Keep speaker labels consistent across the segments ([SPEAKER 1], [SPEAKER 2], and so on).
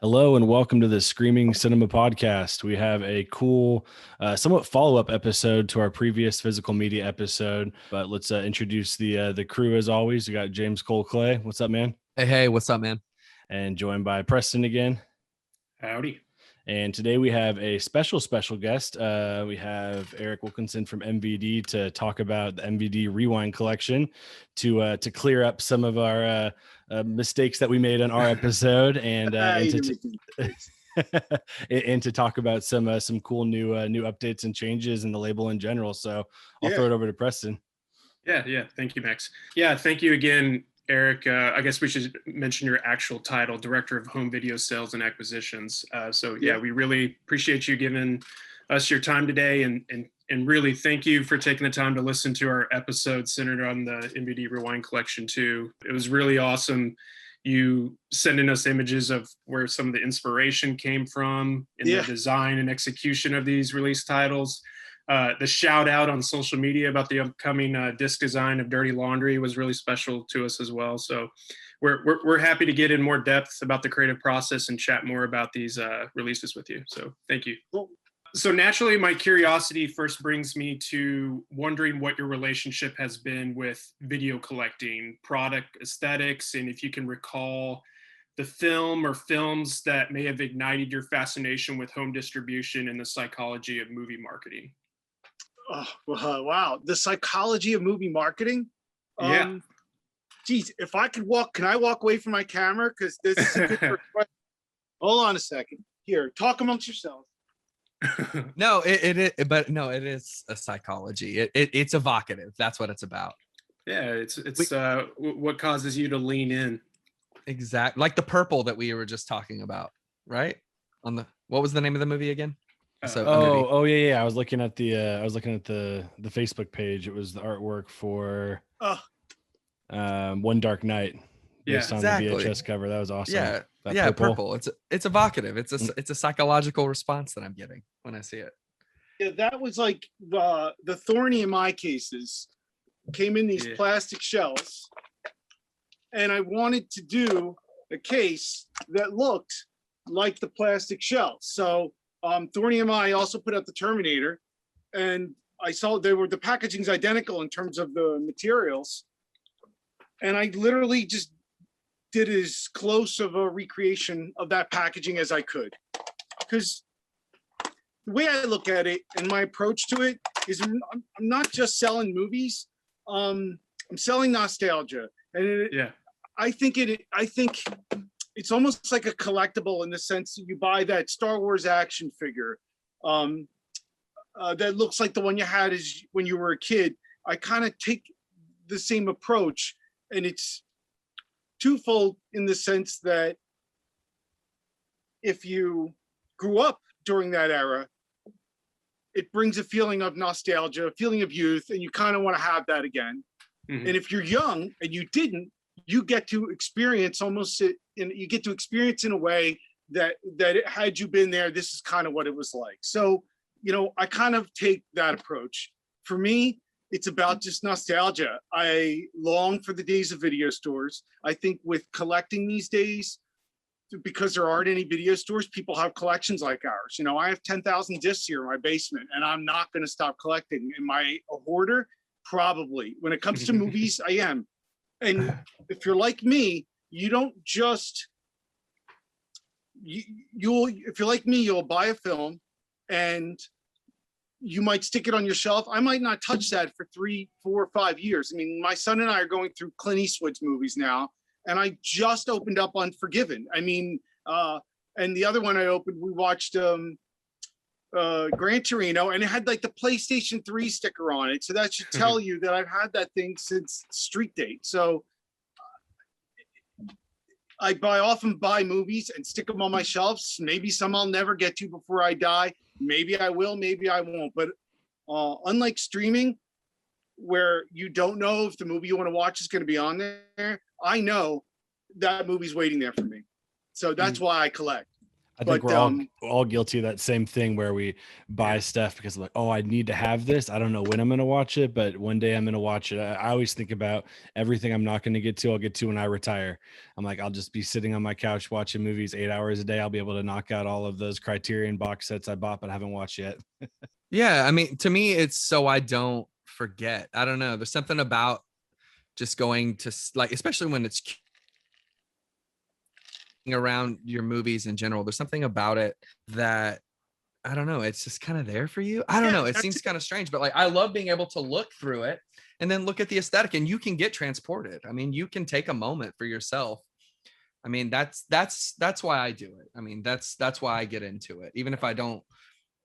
[SPEAKER 1] Hello and welcome to the Screaming Cinema Podcast. We have a cool, somewhat follow-up episode to our previous physical media episode. But let's introduce the crew as always. We got James Cole Clay. What's up, man?
[SPEAKER 2] Hey, what's up, man?
[SPEAKER 1] And joined by Preston again.
[SPEAKER 3] Howdy.
[SPEAKER 1] And today we have a special guest. We have Eric Wilkinson from MVD to talk about the MVD Rewind collection to clear up some of our mistakes that we made on our episode, and to talk about some cool new updates and changes in the label in general. So I'll throw it over to Preston.
[SPEAKER 3] Yeah. Thank you, Max. Yeah, thank you again, Eric. I guess we should mention your actual title, Director of Home Video Sales and Acquisitions. We really appreciate you giving us your time today, and really thank you for taking the time to listen to our episode centered on the MVD Rewind collection too. It was really awesome. You sending us images of where some of the inspiration came from in the design and execution of these release titles. The shout out on social media about the upcoming disc design of Dirty Laundry was really special to us as well. So we're happy to get in more depth about the creative process and chat more about these releases with you. So thank you. Cool. So naturally, my curiosity first brings me to wondering what your relationship has been with video collecting, product aesthetics, and if you can recall the film or films that may have ignited your fascination with home distribution and the psychology of movie marketing.
[SPEAKER 4] Oh, wow. The psychology of movie marketing. Geez, if I could can I walk away from my camera? Because this is a good question. Hold on a second. Here, talk amongst yourselves.
[SPEAKER 2] No, it is a psychology. It's evocative. That's what it's about.
[SPEAKER 3] Yeah, it's what causes you to lean in.
[SPEAKER 2] Exactly. Like the purple that we were just talking about, right? What was the name of the movie again?
[SPEAKER 1] Yeah. I was looking at the Facebook page. It was the artwork for One Dark Night.
[SPEAKER 2] Yes,
[SPEAKER 1] exactly. On the VHS cover. That was awesome.
[SPEAKER 2] Yeah, purple. It's evocative. It's a psychological response that I'm getting when I see it.
[SPEAKER 4] Yeah, that was like the thorny in my cases came in these plastic shells, and I wanted to do a case that looked like the plastic shells. So Thorny and I also put out the Terminator, and I saw the packaging's identical in terms of the materials, and I literally just did as close of a recreation of that packaging as I could. Because the way I look at it and my approach to it is I'm not just selling movies, I'm selling nostalgia. And I think it's almost like a collectible in the sense that you buy that Star Wars action figure that looks like the one you had when you were a kid. I kind of take the same approach, and it's twofold in the sense that if you grew up during that era, it brings a feeling of nostalgia, a feeling of youth, and you kind of want to have that again. Mm-hmm. And if you're young and you didn't, you get to experience in a way that had you been there, this is kind of what it was like. So, I kind of take that approach. For me, it's about just nostalgia. I long for the days of video stores. I think with collecting these days, because there aren't any video stores, people have collections like ours. I have 10,000 discs here in my basement, and I'm not going to stop collecting. Am I a hoarder? Probably. When it comes to movies, I am. And if you're like me, you don't just, if you're like me, you'll buy a film and you might stick it on your shelf. I might not touch that for 3, 4, 5 years. I mean, my son and I are going through Clint Eastwood's movies now, and I just opened up Unforgiven. I mean, and the other one we watched Gran Torino, and it had like the PlayStation 3 sticker on it. So that should tell you that I've had that thing since Street Date. So I often buy movies and stick them on my shelves. Maybe some I'll never get to before I die. Maybe I will, maybe I won't. But unlike streaming, where you don't know if the movie you want to watch is going to be on there, I know that movie's waiting there for me. So that's why I collect.
[SPEAKER 1] I think we're all guilty of that same thing where we buy stuff because like, oh, I need to have this. I don't know when I'm going to watch it, but one day I'm going to watch it. I always think about everything I'm not going to get to. I'll get to when I retire. I'm like, I'll just be sitting on my couch watching movies 8 hours a day. I'll be able to knock out all of those Criterion box sets I bought, but haven't watched yet.
[SPEAKER 2] Yeah. I mean, to me, it's so I don't forget. I don't know. There's something about just going to like, especially when it's around your movies in general, there's something about it that I don't know, it's just kind of there for you. I don't know, it seems kind of strange, but like I love being able to look through it and then look at the aesthetic, and you can get transported. I mean, you can take a moment for yourself. I mean, that's why I do it. I mean, that's why I get into it. Even if I don't,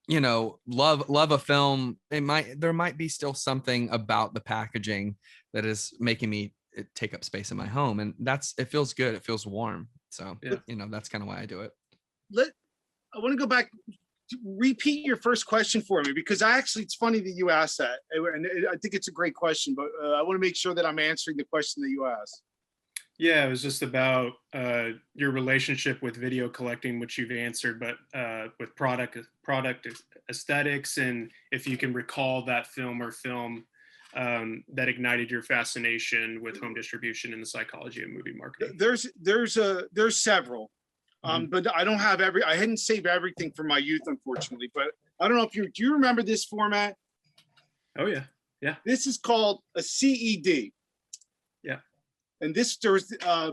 [SPEAKER 2] you know, love a film, there might be still something about the packaging that is making me take up space in my home, and it feels good, it feels warm. So, you know, that's kind of why I do it.
[SPEAKER 4] I want to go back, repeat your first question for me, because it's funny that you asked that. And I think it's a great question, but I want to make sure that I'm answering the question that you asked.
[SPEAKER 3] Yeah, it was just about your relationship with video collecting, which you've answered, but with product aesthetics, and if you can recall that film or film that ignited your fascination with home distribution and the psychology of movie marketing.
[SPEAKER 4] There's several, but I don't have I hadn't saved everything from my youth, unfortunately. But I don't know if do you remember this format?
[SPEAKER 3] Oh yeah, yeah.
[SPEAKER 4] This is called a CED.
[SPEAKER 3] Yeah.
[SPEAKER 4] And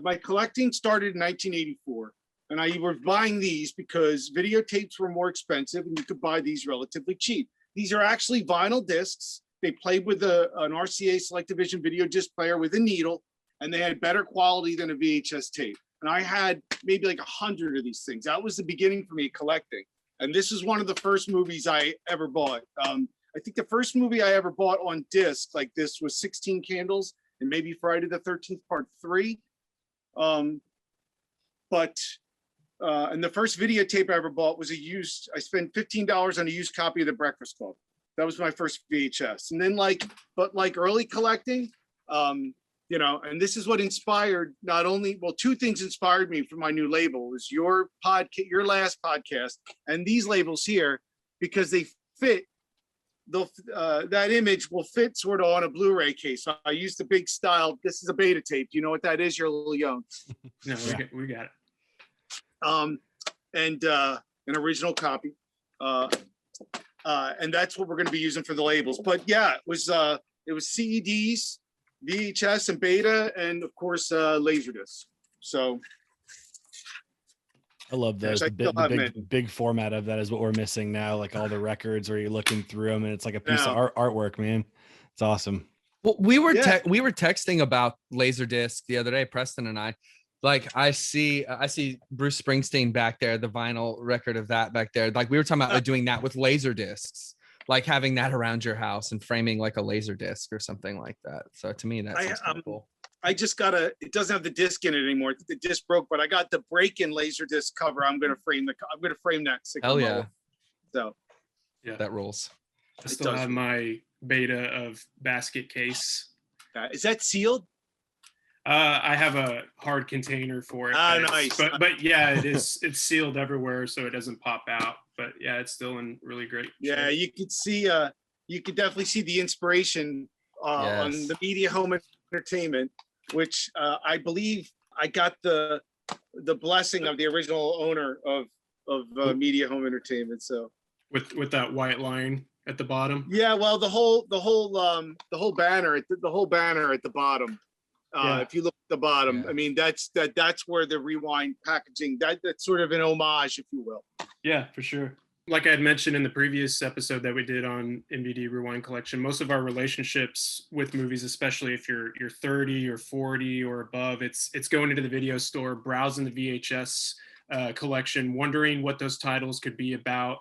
[SPEAKER 4] my collecting started in 1984, and I was buying these because videotapes were more expensive, and you could buy these relatively cheap. These are actually vinyl discs. They played with an RCA Selectavision video disc player with a needle, and they had better quality than a VHS tape. And I had maybe like 100 of these things. That was the beginning for me collecting. And this is one of the first movies I ever bought. I think the first movie I ever bought on disc like this was 16 Candles and maybe Friday the 13th Part 3. And the first videotape I ever bought was I spent $15 on a used copy of The Breakfast Club. That was my first VHS. And then early collecting, you know, and this is what inspired two things inspired me for my new label was your last podcast and these labels here, because they fit, that image will fit sort of on a Blu-ray case. So I used the big style. This is a beta tape. Do you know what that is? You're a little young.
[SPEAKER 3] No, we got it.
[SPEAKER 4] And an original copy. And that's what we're going to be using for the labels. But yeah, it was CEDs, VHS and beta, and of course Laserdisc. So
[SPEAKER 1] I love those. The big format of that is what we're missing now. Like all the records where you're looking through them, and it's like a piece of artwork, man. It's awesome.
[SPEAKER 2] Well, we were texting about Laserdisc the other day, Preston and I. Like I see Bruce Springsteen back there, the vinyl record of that back there. Like we were talking about doing that with laser discs, like having that around your house and framing like a laser disc or something like that. So to me, that's cool.
[SPEAKER 4] I just it doesn't have the disc in it anymore. The disc broke, but I got the break-in laser disc cover. I'm going to frame that.
[SPEAKER 2] Hell yeah.
[SPEAKER 4] So
[SPEAKER 3] yeah,
[SPEAKER 2] that rules.
[SPEAKER 3] I still have my beta of Basket Case.
[SPEAKER 4] Is that sealed?
[SPEAKER 3] I have a hard container for it.
[SPEAKER 4] Nice.
[SPEAKER 3] But yeah, it's sealed everywhere, so it doesn't pop out. But yeah, it's still in really great shape.
[SPEAKER 4] Yeah, you could definitely see the inspiration on the Media Home Entertainment, which I believe I got the blessing of the original owner of Media Home Entertainment. So
[SPEAKER 3] with that white line at the bottom.
[SPEAKER 4] Yeah, well, the whole banner at the bottom. If you look at the bottom, I mean, that's where the Rewind packaging, that's sort of an homage, if you will.
[SPEAKER 3] Yeah, for sure. Like I had mentioned in the previous episode that we did on MVD Rewind Collection, most of our relationships with movies, especially if you're 30 or 40 or above, it's going into the video store, browsing the VHS collection, wondering what those titles could be about.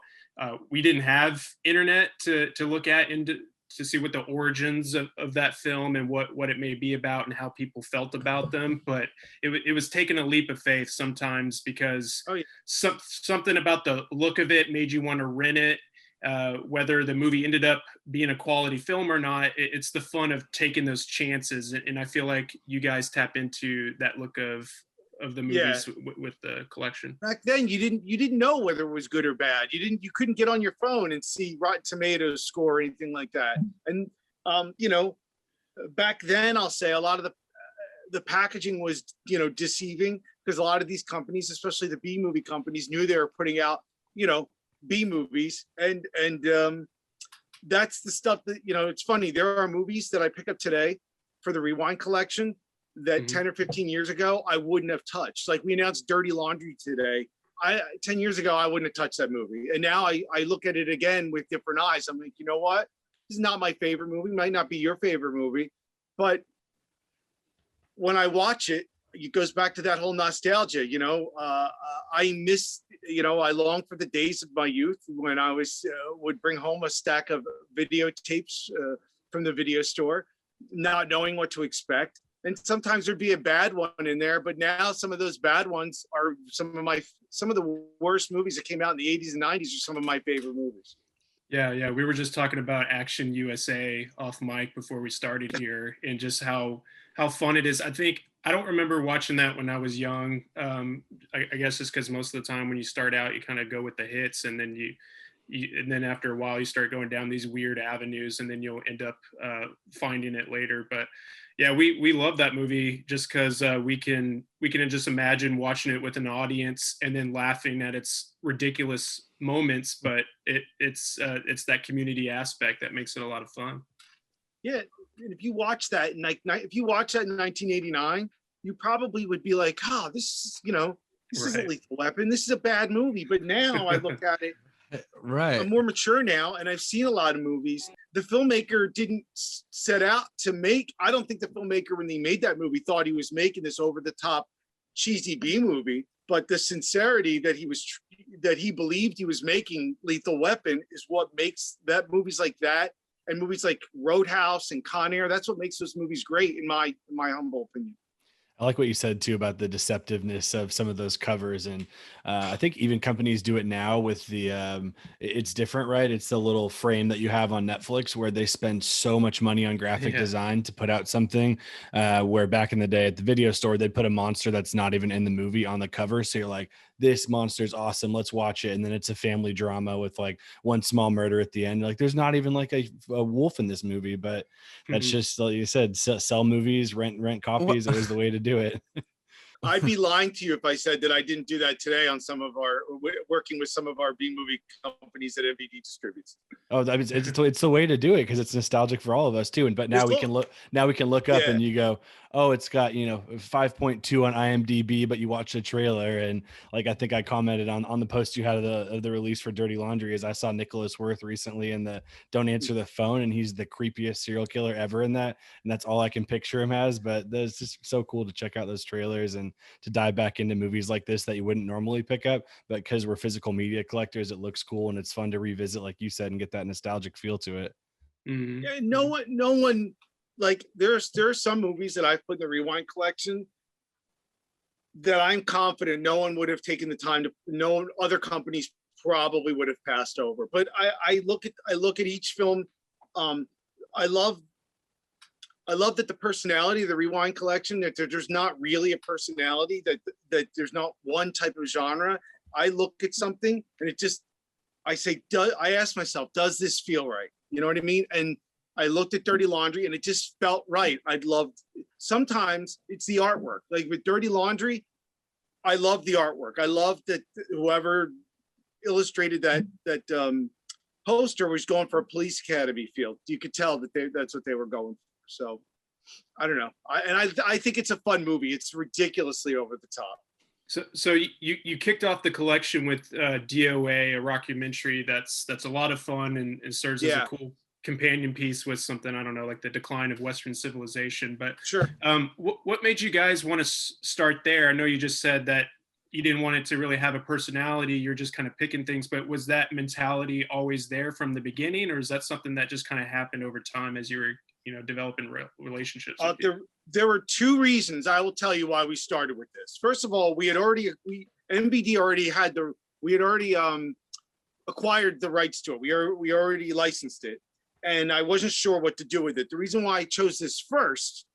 [SPEAKER 3] We didn't have internet to look at and to see what the origins of that film and what it may be about and how people felt about them. But it was taking a leap of faith sometimes because something about the look of it made you want to rent it. Whether the movie ended up being a quality film or not, it's the fun of taking those chances. And I feel like you guys tap into that look of of the movies with the collection.
[SPEAKER 4] Back then, you didn't know whether it was good or bad. You couldn't get on your phone and see Rotten Tomatoes score or anything like that. And back then, I'll say a lot of the packaging was deceiving, because a lot of these companies, especially the B movie companies, knew they were putting out B movies, and that's the stuff that it's funny. There are movies that I pick up today for the Rewind collection that 10 or 15 years ago I wouldn't have touched. Like, we announced Dirty Laundry today. 10 years ago I wouldn't have touched that movie, and now I look at it again with different eyes. I'm like, you know what? This is not my favorite movie. Might not be your favorite movie, but when I watch it, it goes back to that whole nostalgia. I miss, I long for the days of my youth when I would bring home a stack of videotapes from the video store, not knowing what to expect. And sometimes there'd be a bad one in there, but now some of those bad ones are some of the worst movies that came out in the 80s and 90s are some of my favorite movies.
[SPEAKER 3] Yeah. We were just talking about Action USA off mic before we started here, and just how fun it is. I don't remember watching that when I was young. I guess just because most of the time when you start out, you kind of go with the hits, and then and then after a while you start going down these weird avenues, and then you'll end up finding it later. But yeah, we love that movie just because we can just imagine watching it with an audience and then laughing at its ridiculous moments. But it's that community aspect that makes it a lot of fun.
[SPEAKER 4] Yeah, if you watch that in if you watch that in 1989, you probably would be like, "Oh, this isn't Lethal Weapon. This is a bad movie." But now I look at it.
[SPEAKER 2] Right.
[SPEAKER 4] I'm more mature now, and I've seen a lot of movies. The filmmaker didn't set out to make. I don't think the filmmaker, when he made that movie, thought he was making this over-the-top, cheesy B movie. But the sincerity that he believed he was making Lethal Weapon is what makes that movies like that and movies like Roadhouse and Con Air. That's what makes those movies great, in my humble opinion.
[SPEAKER 1] I like what you said too about the deceptiveness of some of those covers, and I think even companies do it now with the it's different, right? It's the little frame that you have on Netflix where they spend so much money on graphic design to put out something, where back in the day at the video store they'd put a monster that's not even in the movie on the cover, so you're like, this monster's awesome, let's watch it. And then it's a family drama with like one small murder at the end. Like, there's not even like a wolf in this movie, but that's just like you said, sell movies, rent copies. It was the way to do it.
[SPEAKER 4] I'd be lying to you if I said that I didn't do that today on working with some of our B movie companies that MVD distributes.
[SPEAKER 1] Oh, it's the way to do it, because it's nostalgic for all of us too. But now we can look up and you go, oh, it's got 5.2 on IMDb, but you watch the trailer, and like I think I commented on the post you had of the release for Dirty Laundry, is I saw Nicholas Worth recently in the Don't Answer the Phone, and he's the creepiest serial killer ever in that, and that's all I can picture him as. But it's just so cool to check out those trailers and to dive back into movies like this that you wouldn't normally pick up, but because we're physical media collectors, it looks cool and it's fun to revisit, like you said, and get that nostalgic feel to it.
[SPEAKER 3] Mm-hmm.
[SPEAKER 4] Yeah, no one like there are some movies that I've put in the Rewind collection that I'm confident no one would have taken the time to, no other companies probably would have passed over. But I look at each film. I love that the personality of the Rewind collection, that there's not really a personality, that there's not one type of genre. I look at something and I ask myself, does this feel right? You know what I mean? And I looked at Dirty Laundry and it just felt right. Sometimes it's the artwork. Like with Dirty Laundry, I love the artwork. I love that whoever illustrated that poster was going for a police academy feel. You could tell that that's what they were going for. So I don't know. I think it's a fun movie. It's ridiculously over the top.
[SPEAKER 3] So you kicked off the collection with DOA, a rockumentary that's a lot of fun and serves as a cool companion piece with something, I don't know, like the decline of Western civilization. But
[SPEAKER 4] sure.
[SPEAKER 3] What made you guys want to start there? I know you just said that you didn't want it to really have a personality. You're just kind of picking things, but was that mentality always there from the beginning, or is that something that just kind of happened over time as you were, developing relationships?
[SPEAKER 4] There were two reasons I will tell you why we started with this. First of all, MVD already acquired the rights to it. We already licensed it, and I wasn't sure what to do with it. The reason why I chose this first,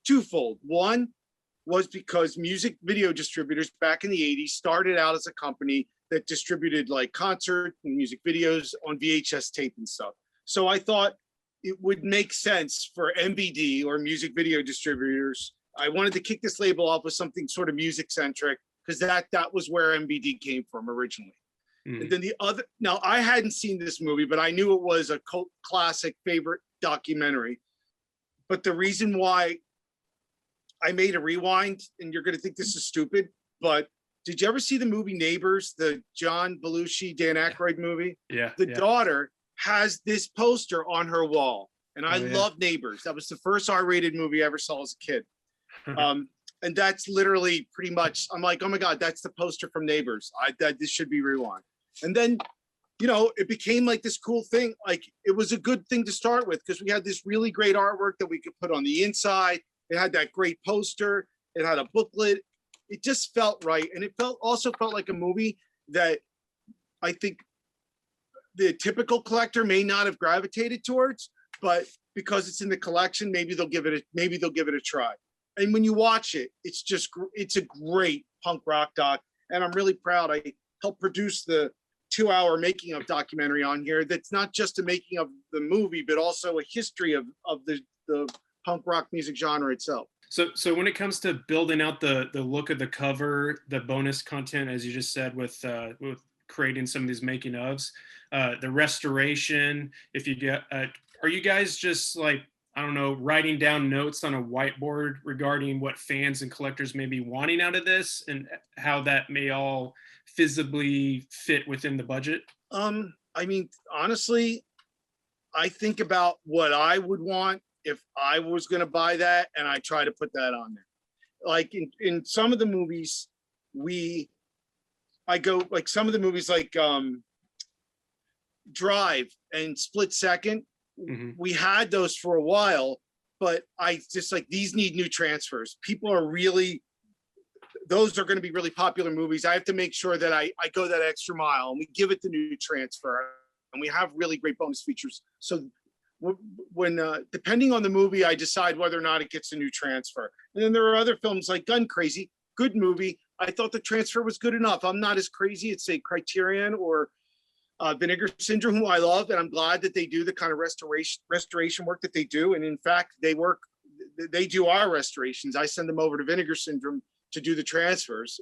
[SPEAKER 4] twofold. One, was because music video distributors back in the 80s started out as a company that distributed like concert and music videos on VHS tape and stuff. So I thought it would make sense for MVD or music video distributors. I wanted to kick this label off with something sort of music centric because that was where MVD came from originally. And then the other, now I hadn't seen this movie, but I knew it was a cult classic favorite documentary. But the reason why I made a rewind, and you're going to think this is stupid, but did you ever see the movie Neighbors, the John Belushi, Dan Aykroyd movie?
[SPEAKER 3] Yeah.
[SPEAKER 4] The daughter has this poster on her wall. And I love Neighbors. That was the first R-rated movie I ever saw as a kid. And that's literally pretty much, I'm like, oh my God, that's the poster from Neighbors. This should be Rewind. And then, you know, it became like this cool thing. Like it was a good thing to start with because we had this really great artwork that we could put on the inside. It had that great poster. It had a booklet. It just felt right. And it also felt like a movie that I think the typical collector may not have gravitated towards, but because it's in the collection, maybe they'll give it a try. And when you watch it, it's a great punk rock doc. And I'm really proud. I helped produce the 2-hour making of documentary on here. That's not just a making of the movie, but also a history of the punk rock music genre itself.
[SPEAKER 3] So when it comes to building out the look of the cover, the bonus content, as you just said, with creating some of these making ofs, the restoration, if you get, are you guys just like, I don't know, writing down notes on a whiteboard regarding what fans and collectors may be wanting out of this and how that may all feasibly fit within the budget?
[SPEAKER 4] I mean, honestly, I think about what I would want if I was going to buy that, and I try to put that on there. Like in some of the movies, some of the movies like Drive and Split Second, we had those for a while, but I just like, these need new transfers. People are really, those are going to be really popular movies. I have to make sure that I go that extra mile and we give it the new transfer, and we have really great bonus features. So when depending on the movie, I decide whether or not it gets a new transfer. And then there are other films like Gun Crazy, good movie. I thought the transfer was good enough. I'm not as crazy at say Criterion or Vinegar Syndrome, who I love, and I'm glad that they do the kind of restoration work that they do. And in fact, they do our restorations. I send them over to Vinegar Syndrome to do the transfers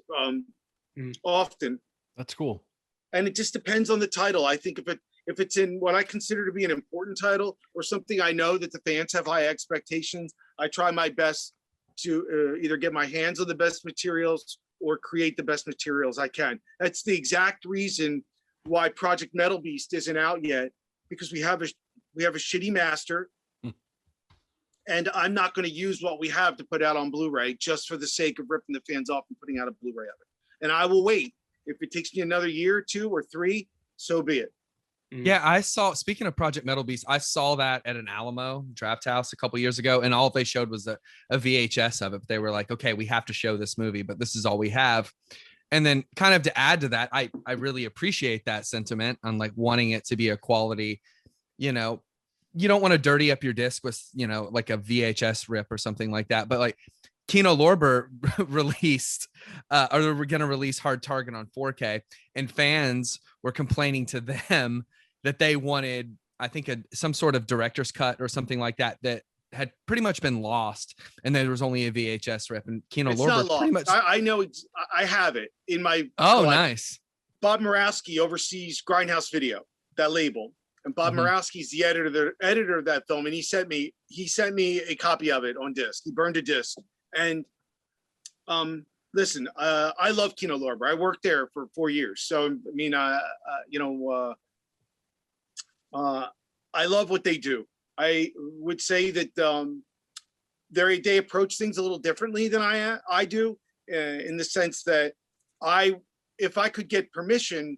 [SPEAKER 4] often.
[SPEAKER 1] That's cool.
[SPEAKER 4] And it just depends on the title. I think if it's in what I consider to be an important title or something I know that the fans have high expectations, I try my best to either get my hands on the best materials or create the best materials I can. That's the exact reason why Project Metal Beast isn't out yet, because we have a shitty master, and I'm not going to use what we have to put out on Blu-ray just for the sake of ripping the fans off and putting out a Blu-ray of it. And I will wait. If it takes me another year or 2 or 3, so be it.
[SPEAKER 2] Yeah, speaking of Project Metal Beast, I saw that at an Alamo Draft House a couple years ago, and all they showed was a VHS of it. They were like, okay, we have to show this movie, but this is all we have. And then kind of to add to that, I really appreciate that sentiment on like wanting it to be a quality, you know, you don't want to dirty up your disc with, you know, like a VHS rip or something like that. But like Kino Lorber released, or they were going to release Hard Target on 4K, and fans were complaining to them that they wanted, I think, some sort of director's cut or something like that had pretty much been lost, and there was only a VHS rip. And Kino Lorber pretty much.
[SPEAKER 4] I know I have it in my.
[SPEAKER 2] Oh, nice.
[SPEAKER 4] Bob Murawski oversees Grindhouse Video, that label, and Bob Murawski's the editor of that film, and he sent me a copy of it on disc. He burned a disc, and listen, I love Kino Lorber. I worked there for 4 years, so I mean, I love what they do. I would say that they approach things a little differently than I do, in the sense that if I could get permission,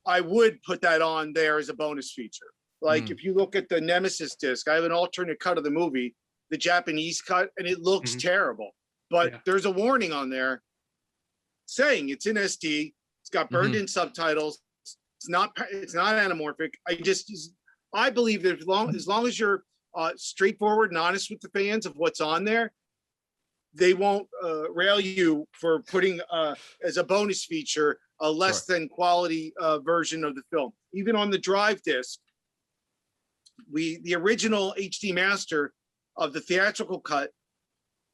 [SPEAKER 4] I would put that on there as a bonus feature. Like if you look at the Nemesis disc, I have an alternate cut of the movie, the Japanese cut, and it looks terrible. But there's a warning on there saying it's in SD, it's got burned in subtitles, it's not anamorphic. I believe that as long as you're straightforward and honest with the fans of what's on there, they won't rail you for putting as a bonus feature a less than quality version of the film. Even on the drive disc, the original HD master of the theatrical cut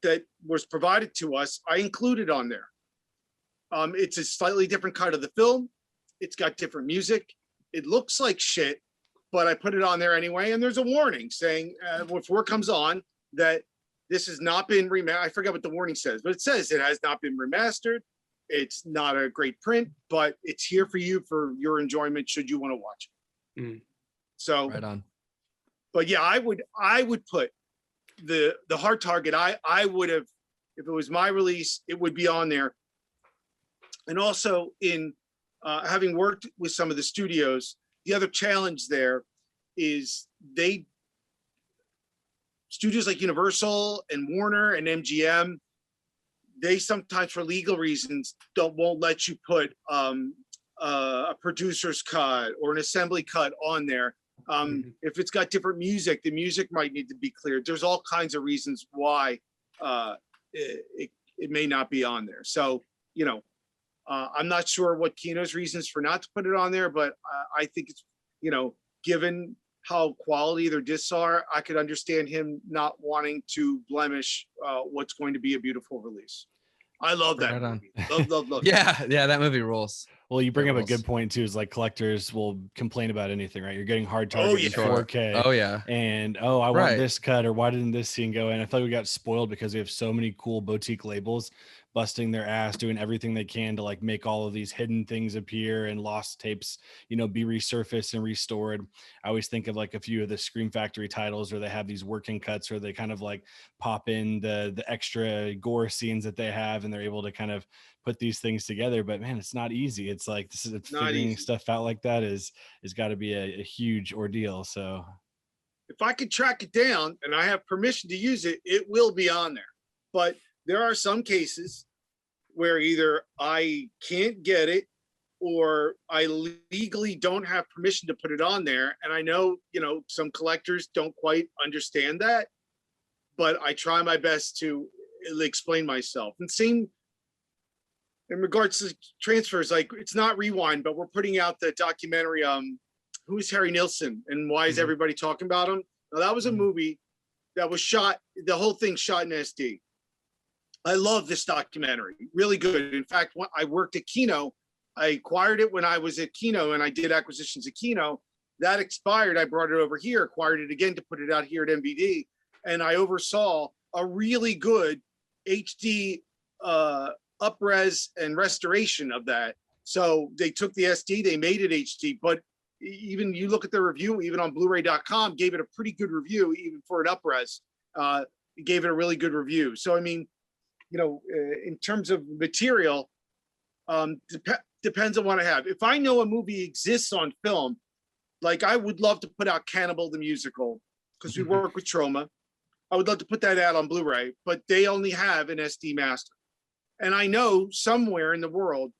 [SPEAKER 4] that was provided to us, I included on there. It's a slightly different cut of the film. It's got different music. It looks like shit, but I put it on there anyway. And there's a warning saying before it comes on that this has not been remastered. I forget what the warning says, but it says it has not been remastered. It's not a great print, but it's here for you for your enjoyment should you want to watch it.
[SPEAKER 3] Mm.
[SPEAKER 4] So
[SPEAKER 2] Right on.
[SPEAKER 4] But yeah, I would put the hard target. I would have, if it was my release, it would be on there. And also in having worked with some of the studios, the other challenge there is studios like Universal and Warner and MGM, they sometimes for legal reasons won't let you put a producer's cut or an assembly cut on there. If it's got different music, the music might need to be cleared. There's all kinds of reasons why it may not be on there. So, you know, I'm not sure what Kino's reasons for not to put it on there, but I think it's, you know, given how quality their discs are, I could understand him not wanting to blemish what's going to be a beautiful release. I love that movie. Love.
[SPEAKER 2] Yeah, that movie rules.
[SPEAKER 1] Well, you bring up a good point too, is like collectors will complain about anything, right? You're getting hard target in 4K.
[SPEAKER 2] Oh yeah.
[SPEAKER 1] And I want this cut, or why didn't this scene go in? I feel like we got spoiled because we have so many cool boutique labels busting their ass, doing everything they can to like make all of these hidden things appear and lost tapes, you know, be resurfaced and restored. I always think of like a few of the Scream Factory titles where they have these working cuts where they kind of like pop in the extra gore scenes that they have, and they're able to kind of put these things together. But man, it's not easy. It's like figuring stuff out like that is got to be a huge ordeal. So
[SPEAKER 4] if I could track it down and I have permission to use it, it will be on there. But there are some cases where either I can't get it or I legally don't have permission to put it on there. And I know, you know, some collectors don't quite understand that, but I try my best to explain myself. And same in regards to transfers, like it's not Rewind, but we're putting out the documentary, Who's Harry Nilsson and why is everybody talking about him? Now, that was a movie that was shot, the whole thing shot in SD. I love this documentary, really good. In fact, when I worked at Kino, I acquired it when I was at Kino and I did acquisitions at Kino. That expired, I brought it over here, acquired it again to put it out here at MVD. And I oversaw a really good HD up-res and restoration of that. So they took the SD, they made it HD, but even you look at the review, even on Blu-ray.com, gave it a pretty good review, even for an up-res. It gave it a really good review. So, I mean, you know, in terms of material, depends on what I have. If I know a movie exists on film, like I would love to put out Cannibal the Musical, because we work with Troma. I would love to put that out on Blu-ray, but they only have an SD master. And I know somewhere in the world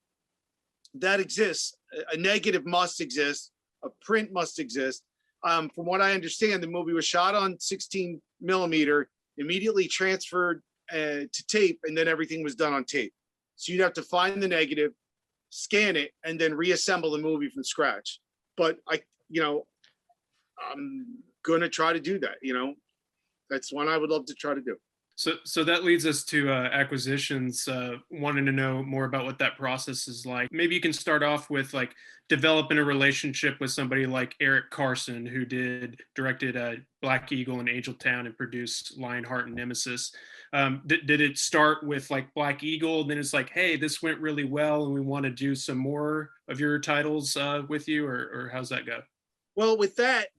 [SPEAKER 4] that exists, a negative must exist, a print must exist. From what I understand, the movie was shot on 16 millimeter, immediately transferred to tape, and then everything was done on tape. So you'd have to find the negative, scan it, and then reassemble the movie from scratch. But I'm gonna try to do that. You know, that's one I would love to try to do.
[SPEAKER 3] So that leads us to acquisitions, wanting to know more about what that process is like. Maybe you can start off with like developing a relationship with somebody like Eric Carson, who directed Black Eagle and Angel Town and produced Lionheart and Nemesis. Did it start with like Black Eagle? Then it's like, hey, this went really well and we want to do some more of your titles with you, or how's that go?
[SPEAKER 4] Well, with that,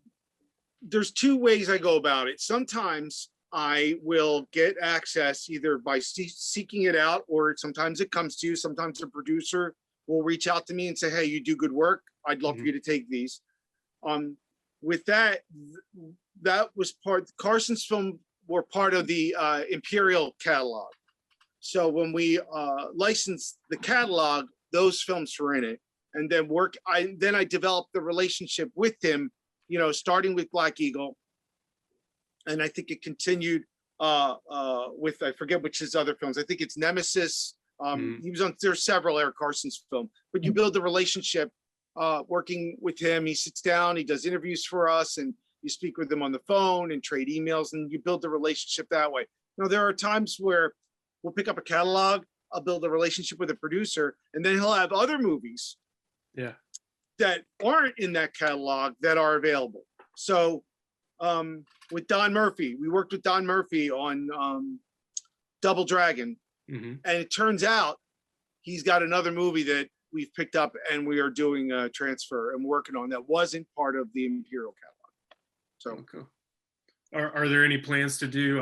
[SPEAKER 4] there's two ways I go about it. Sometimes I will get access either by seeking it out, or sometimes it comes to you. Sometimes a producer will reach out to me and say, hey, you do good work. I'd love for you to take these. With that was Carson's film were part of the Imperial catalog. So when we licensed the catalog, those films were in it. And then I developed the relationship with him, you know, starting with Black Eagle. And I think it continued with, I forget which his other films. I think it's Nemesis. He was on, there's several Eric Carson's film, but you build a relationship working with him. He sits down, he does interviews for us, and you speak with him on the phone and trade emails, and you build the relationship that way. You know, there are times where we'll pick up a catalog, I'll build a relationship with a producer, and then he'll have other movies that aren't in that catalog that are available. So with Don Murphy, we worked with Don Murphy on Double Dragon, and it turns out he's got another movie that we've picked up and we are doing a transfer and working on that wasn't part of the Imperial catalog. So
[SPEAKER 3] are there any plans to do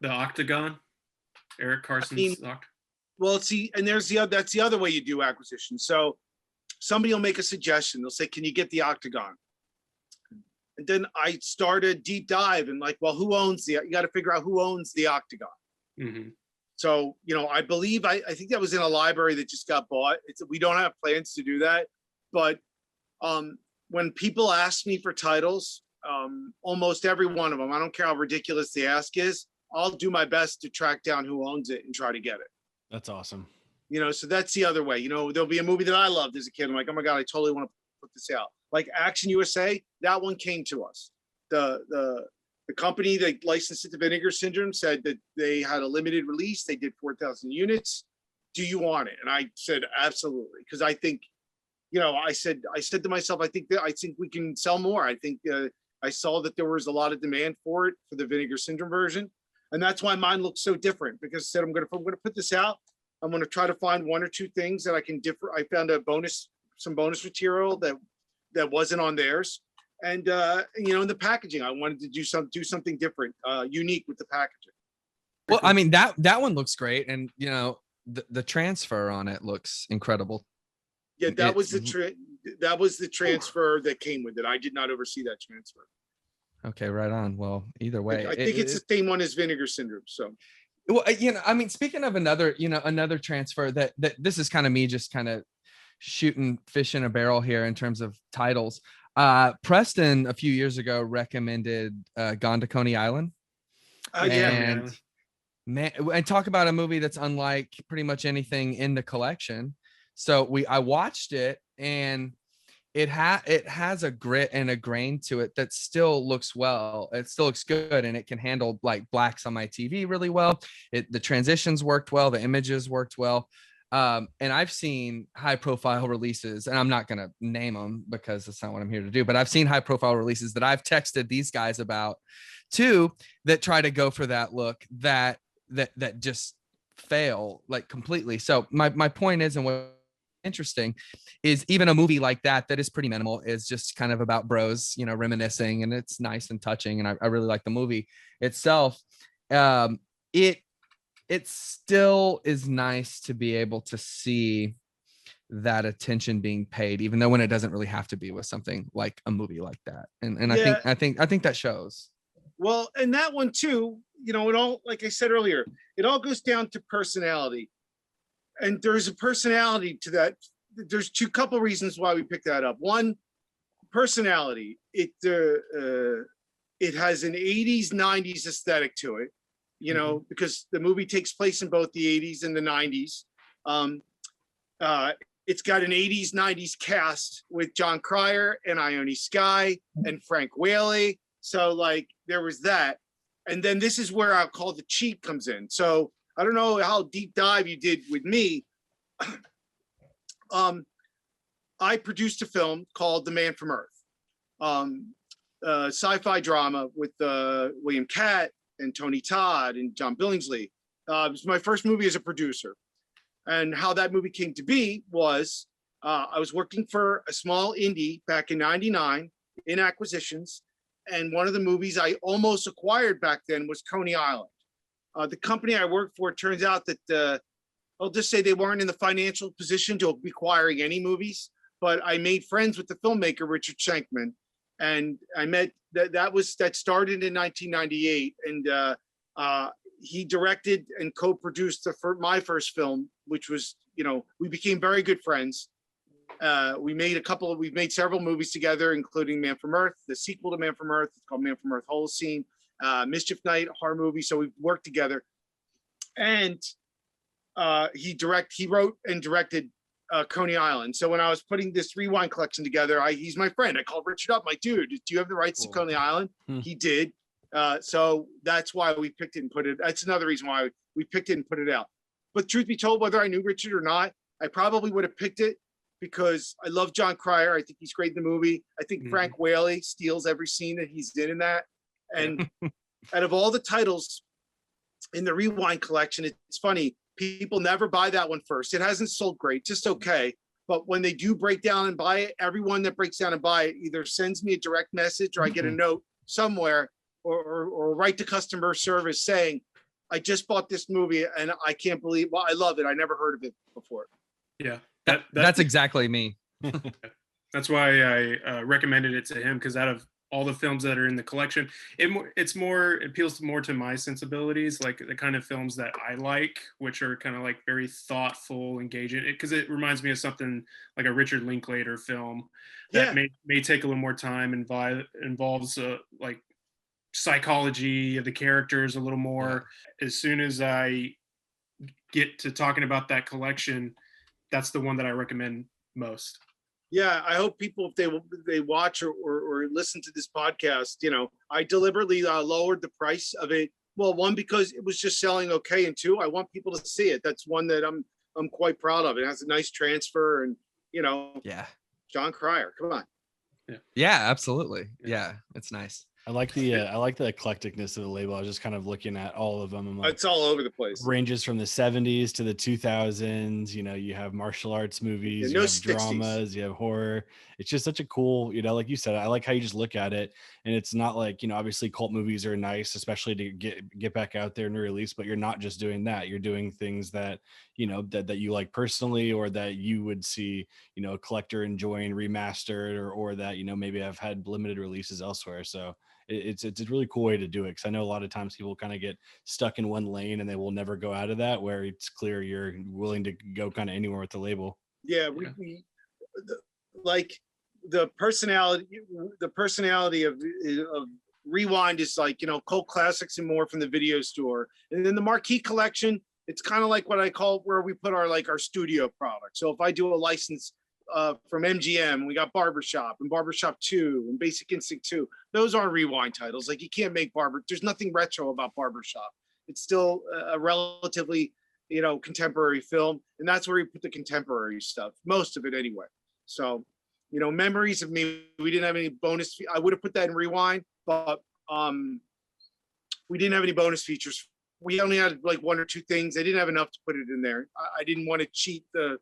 [SPEAKER 3] the Octagon? Eric Carson's Octagon?
[SPEAKER 4] Well, see, and that's the other way you do acquisition. So somebody will make a suggestion. They'll say, can you get the Octagon? And then I start a deep dive and like, well, who owns you got to figure out who owns the Octagon. So, you know, I believe, I think that was in a library that just got bought. We don't have plans to do that. But when people ask me for titles, almost every one of them, I don't care how ridiculous the ask is, I'll do my best to track down who owns it and try to get it.
[SPEAKER 1] That's awesome.
[SPEAKER 4] You know, so that's the other way. You know, there'll be a movie that I loved as a kid. I'm like, oh my God, I totally want to put this out. Like Action USA, that one came to us. The company that licensed it to Vinegar Syndrome said that they had a limited release. They did 4,000 units. Do you want it? And I said, absolutely. Because I think, you know, I said to myself, I think we can sell more. I think I saw that there was a lot of demand for it for the Vinegar Syndrome version. And that's why mine looks so different, because I said, I'm going to put this out. I'm going to try to find one or two things that I can differ. I found some bonus material that wasn't on theirs. And, you know, in the packaging, I wanted to do something different, unique with the packaging.
[SPEAKER 2] Well, I mean, that one looks great. And, you know, the transfer on it looks incredible.
[SPEAKER 4] Yeah, that was the transfer that came with it. I did not oversee that transfer.
[SPEAKER 2] Okay, right on. Well, either way,
[SPEAKER 4] I think it's the same one as Vinegar Syndrome. So,
[SPEAKER 2] well, you know, I mean, speaking of another transfer that this is kind of me just kind of shooting fish in a barrel here in terms of titles. Preston a few years ago recommended Gone to Coney Island. And man, and talk about a movie that's unlike pretty much anything in the collection. So I watched it, and it has a grit and a grain to it that still looks well. It still looks good, and it can handle like blacks on my TV really well. The transitions worked well, the images worked well. And I've seen high profile releases, and I'm not going to name them because that's not what I'm here to do, but I've seen high profile releases that I've texted these guys about too, that try to go for that look that just fail like completely. So my point is, and what interesting is, even a movie like that is pretty minimal, is just kind of about bros, you know, reminiscing, and it's nice and touching. And I really like the movie itself. It still is nice to be able to see that attention being paid, even though when it doesn't really have to be with something like a movie like that. And yeah. I think that shows.
[SPEAKER 4] Well, and that one too, you know, it all, like I said earlier, it all goes down to personality. And there's a personality to that. There's couple reasons why we picked that up. One, personality. It has an 80s, 90s aesthetic to it. You know, because the movie takes place in both the 80s and the 90s. It's got an 80s, 90s cast with John Cryer and Ione Skye and Frank Whaley. So like there was that. And then this is where I'll call the cheat comes in. So I don't know how deep dive you did with me. I produced a film called The Man from Earth, sci-fi drama with William Catt and Tony Todd and John Billingsley. It was my first movie as a producer. And how that movie came to be was I was working for a small indie back in '99 in acquisitions. And one of the movies I almost acquired back then was Coney Island. The company I worked for, it turns out that I'll just say they weren't in the financial position to be acquiring any movies, but I made friends with the filmmaker, Richard Shankman. And I met that started in 1998, and he directed and co-produced my first film, which was, you know, we became very good friends. We've made several movies together, including Man from Earth, the sequel to Man from Earth. It's called Man from Earth Holocene. Mischief Night, horror movie. So we've worked together. And he wrote and directed Coney Island. So when I was putting this Rewind collection together, he's my friend. I called Richard up, like, dude, do you have the rights to Coney Island? He did. So that's why we picked it and put it. That's another reason why we picked it and put it out. But truth be told, whether I knew Richard or not, I probably would have picked it because I love John Cryer. I think he's great in the movie. I think Frank Whaley steals every scene that he's in that. And out of all the titles in the Rewind collection, it's funny, people never buy that one first. It hasn't sold great, just okay. But when they do break down and buy it, everyone that breaks down and buy it either sends me a direct message or I get a note somewhere or write to customer service saying, I just bought this movie and I can't believe, I love it. I never heard of it before.
[SPEAKER 3] Yeah.
[SPEAKER 2] That's exactly me.
[SPEAKER 3] That's why I recommended it to him, because out of all the films that are in the collection, it appeals more to my sensibilities, like the kind of films that I like, which are kind of like very thoughtful, engaging, because it reminds me of something like a Richard Linklater film that may take a little more time, involves like psychology of the characters a little more. As soon as I get to talking about that collection, that's the one that I recommend most.
[SPEAKER 4] Yeah, I hope people, if they watch or listen to this podcast, I deliberately lowered the price of it. Well, one, because it was just selling okay, and two, I want people to see it. That's one that I'm quite proud of. It has a nice transfer, and John Cryer, come on.
[SPEAKER 2] Yeah, absolutely. Yeah, it's nice.
[SPEAKER 1] I like the eclecticness of the label. I was just kind of looking at all of them. I'm like,
[SPEAKER 4] it's all over the place.
[SPEAKER 1] Ranges from the 70s to the 2000s. You have martial arts movies, you have
[SPEAKER 4] 60s.
[SPEAKER 1] dramas, you have horror. It's just such a cool, like you said, I like how you just look at it, and it's not like, obviously cult movies are nice, especially to get back out there and release, but you're not just doing that. You're doing things that, that you like personally, or that you would see, a collector enjoying remastered, or that, maybe have had limited releases elsewhere. So it's a really cool way to do it, because I know a lot of times people kind of get stuck in one lane and they will never go out of that, where it's clear you're willing to go kind of anywhere with the label.
[SPEAKER 4] Yeah, we like the personality of Rewind is like, cult classics and more from the video store. And then the Marquee collection, it's kind of like what I call where we put our studio product. So if I do a license from MGM, we got Barbershop and Barbershop 2 and Basic Instinct 2. Those aren't Rewind titles. Like, you can't make there's nothing retro about Barbershop. It's still a relatively, contemporary film. And that's where we put the contemporary stuff, most of it anyway. So, Memories of Me, we didn't have any bonus. I would have put that in Rewind, but we didn't have any bonus features. We only had like one or two things. I didn't have enough to put it in there. I didn't want to cheat the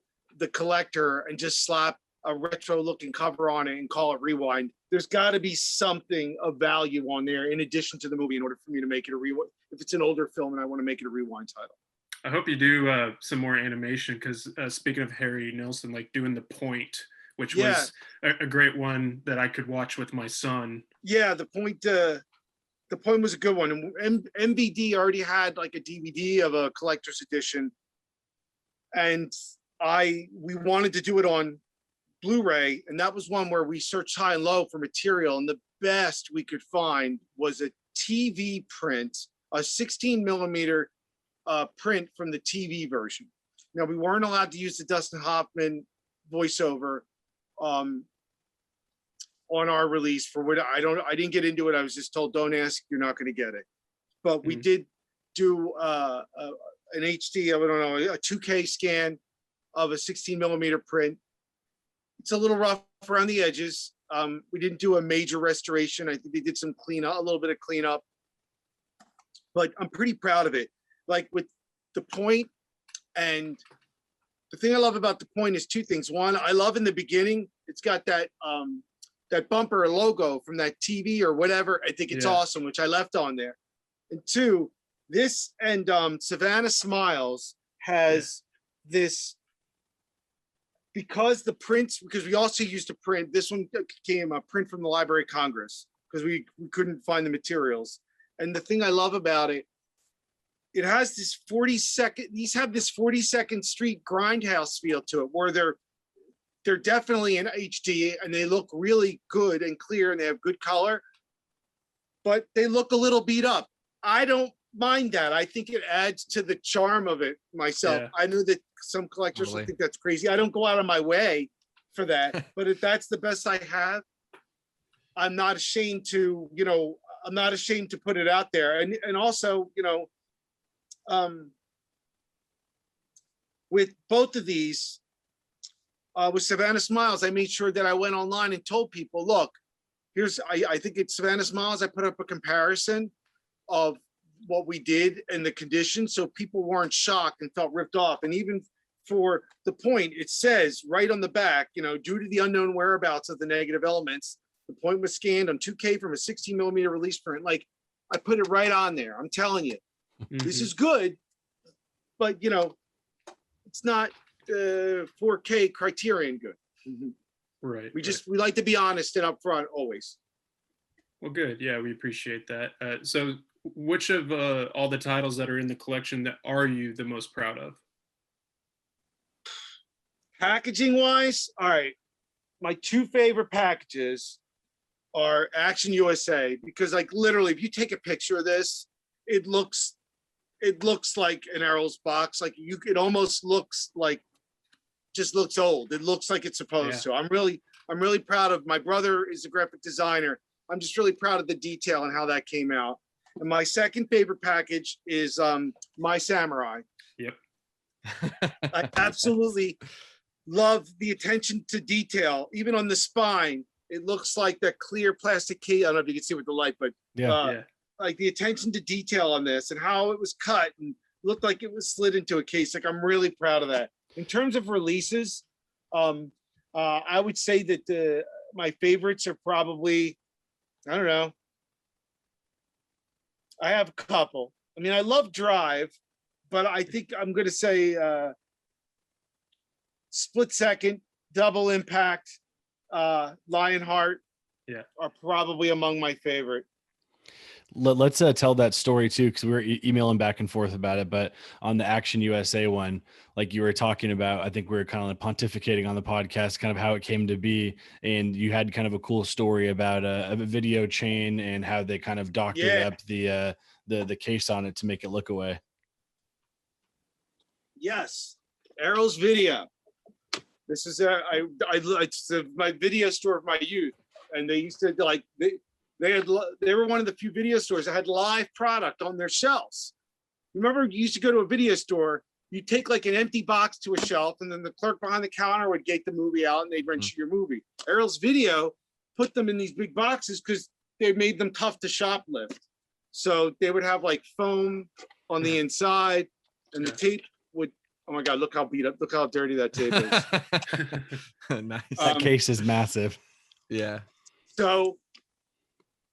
[SPEAKER 4] collector and just slap a retro looking cover on it and call it Rewind. There's got to be something of value on there in addition to the movie in order for me to make it a Rewind. If it's an older film and I want to make it a Rewind title.
[SPEAKER 3] I hope you do some more animation, because speaking of Harry Nilsson, like doing The Point, which was a great one that I could watch with my son. Yeah,
[SPEAKER 4] The Point was a good one. And MVD already had like a DVD of a collector's edition, and we wanted to do it on Blu-ray, and that was one where we searched high and low for material, and the best we could find was a TV print, a 16 millimeter print from the TV version. Now, we weren't allowed to use the Dustin Hoffman voiceover on our release for what I didn't get into it. I was just told, don't ask, you're not going to get it. But we did do an HD, I don't know, a 2K scan of a 16 millimeter print. It's a little rough around the edges. We didn't do a major restoration. I think they did some cleanup, a little bit of cleanup, but I'm pretty proud of it. Like with The Point, and the thing I love about The Point is two things. One, I love in the beginning, it's got that bumper logo from that TV or whatever. I think it's awesome, which I left on there. And two, this and Savannah Smiles has this, because we also used to print, this one came a print from the Library of Congress because we couldn't find the materials. And the thing I love about it, it has this 42nd Street grindhouse feel to it, where they're definitely in HD and they look really good and clear and they have good color. but they look a little beat up. I don't mind that. I think it adds to the charm of it myself.
[SPEAKER 3] Yeah.
[SPEAKER 4] I know that some collectors will
[SPEAKER 2] Totally.
[SPEAKER 4] think that's crazy. I don't go out of my way for that, but if that's the best I have, I'm not ashamed to, I'm not ashamed to put it out there. And also, with both of these, with Savannah Smiles, I made sure that I went online and told people, look, I think it's Savannah Smiles. I put up a comparison of what we did and the conditions, so people weren't shocked and felt ripped off. And even for the point, it says right on the back, due to the unknown whereabouts of the negative elements, the point was scanned on 2K from a 16 millimeter release print. Like, I put it right on there. I'm telling you, this is good, but it's not 4K Criterion good.
[SPEAKER 3] Right.
[SPEAKER 4] We like to be honest and upfront always.
[SPEAKER 3] Well, good. Yeah, we appreciate that. So which of all the titles that are in the collection that are you the most proud of?
[SPEAKER 4] Packaging wise, all right, my two favorite packages are Action USA, because like literally if you take a picture of this, it looks like an Errol's box. Like it almost looks like, just looks old. It looks like it's supposed to. I'm really proud of, my brother is a graphic designer. I'm just really proud of the detail and how that came out. And my second favorite package is My Samurai.
[SPEAKER 3] Yep.
[SPEAKER 4] I absolutely love the attention to detail. Even on the spine, it looks like that clear plastic case. I don't know if you can see with the light, but like the attention to detail on this and how it was cut and looked like it was slid into a case. Like, I'm really proud of that. In terms of releases, I would say that my favorites are probably, I don't know. I have a couple. I mean, I love Drive, but I think I'm going to say Split Second, Double Impact, Lionheart are probably among my favorite.
[SPEAKER 1] Let's tell that story too, because we were emailing back and forth about it. But on the Action USA one, like you were talking about, I think we were kind of like pontificating on the podcast, kind of how it came to be, and you had kind of a cool story about a video chain and how they kind of doctored up the case on it to make it look away.
[SPEAKER 4] Yes, Errol's Video. This is it's my video store of my youth, and they used to like they were one of the few video stores that had live product on their shelves. Remember, you used to go to a video store, you take like an empty box to a shelf, and then the clerk behind the counter would gate the movie out and they'd rent you your movie. Errol's Video put them in these big boxes because they made them tough to shoplift. So they would have like foam on the inside, and the tape would, oh my God, look how beat up, look how dirty that tape is.
[SPEAKER 2] Nice.
[SPEAKER 1] That case is massive.
[SPEAKER 2] Yeah.
[SPEAKER 4] So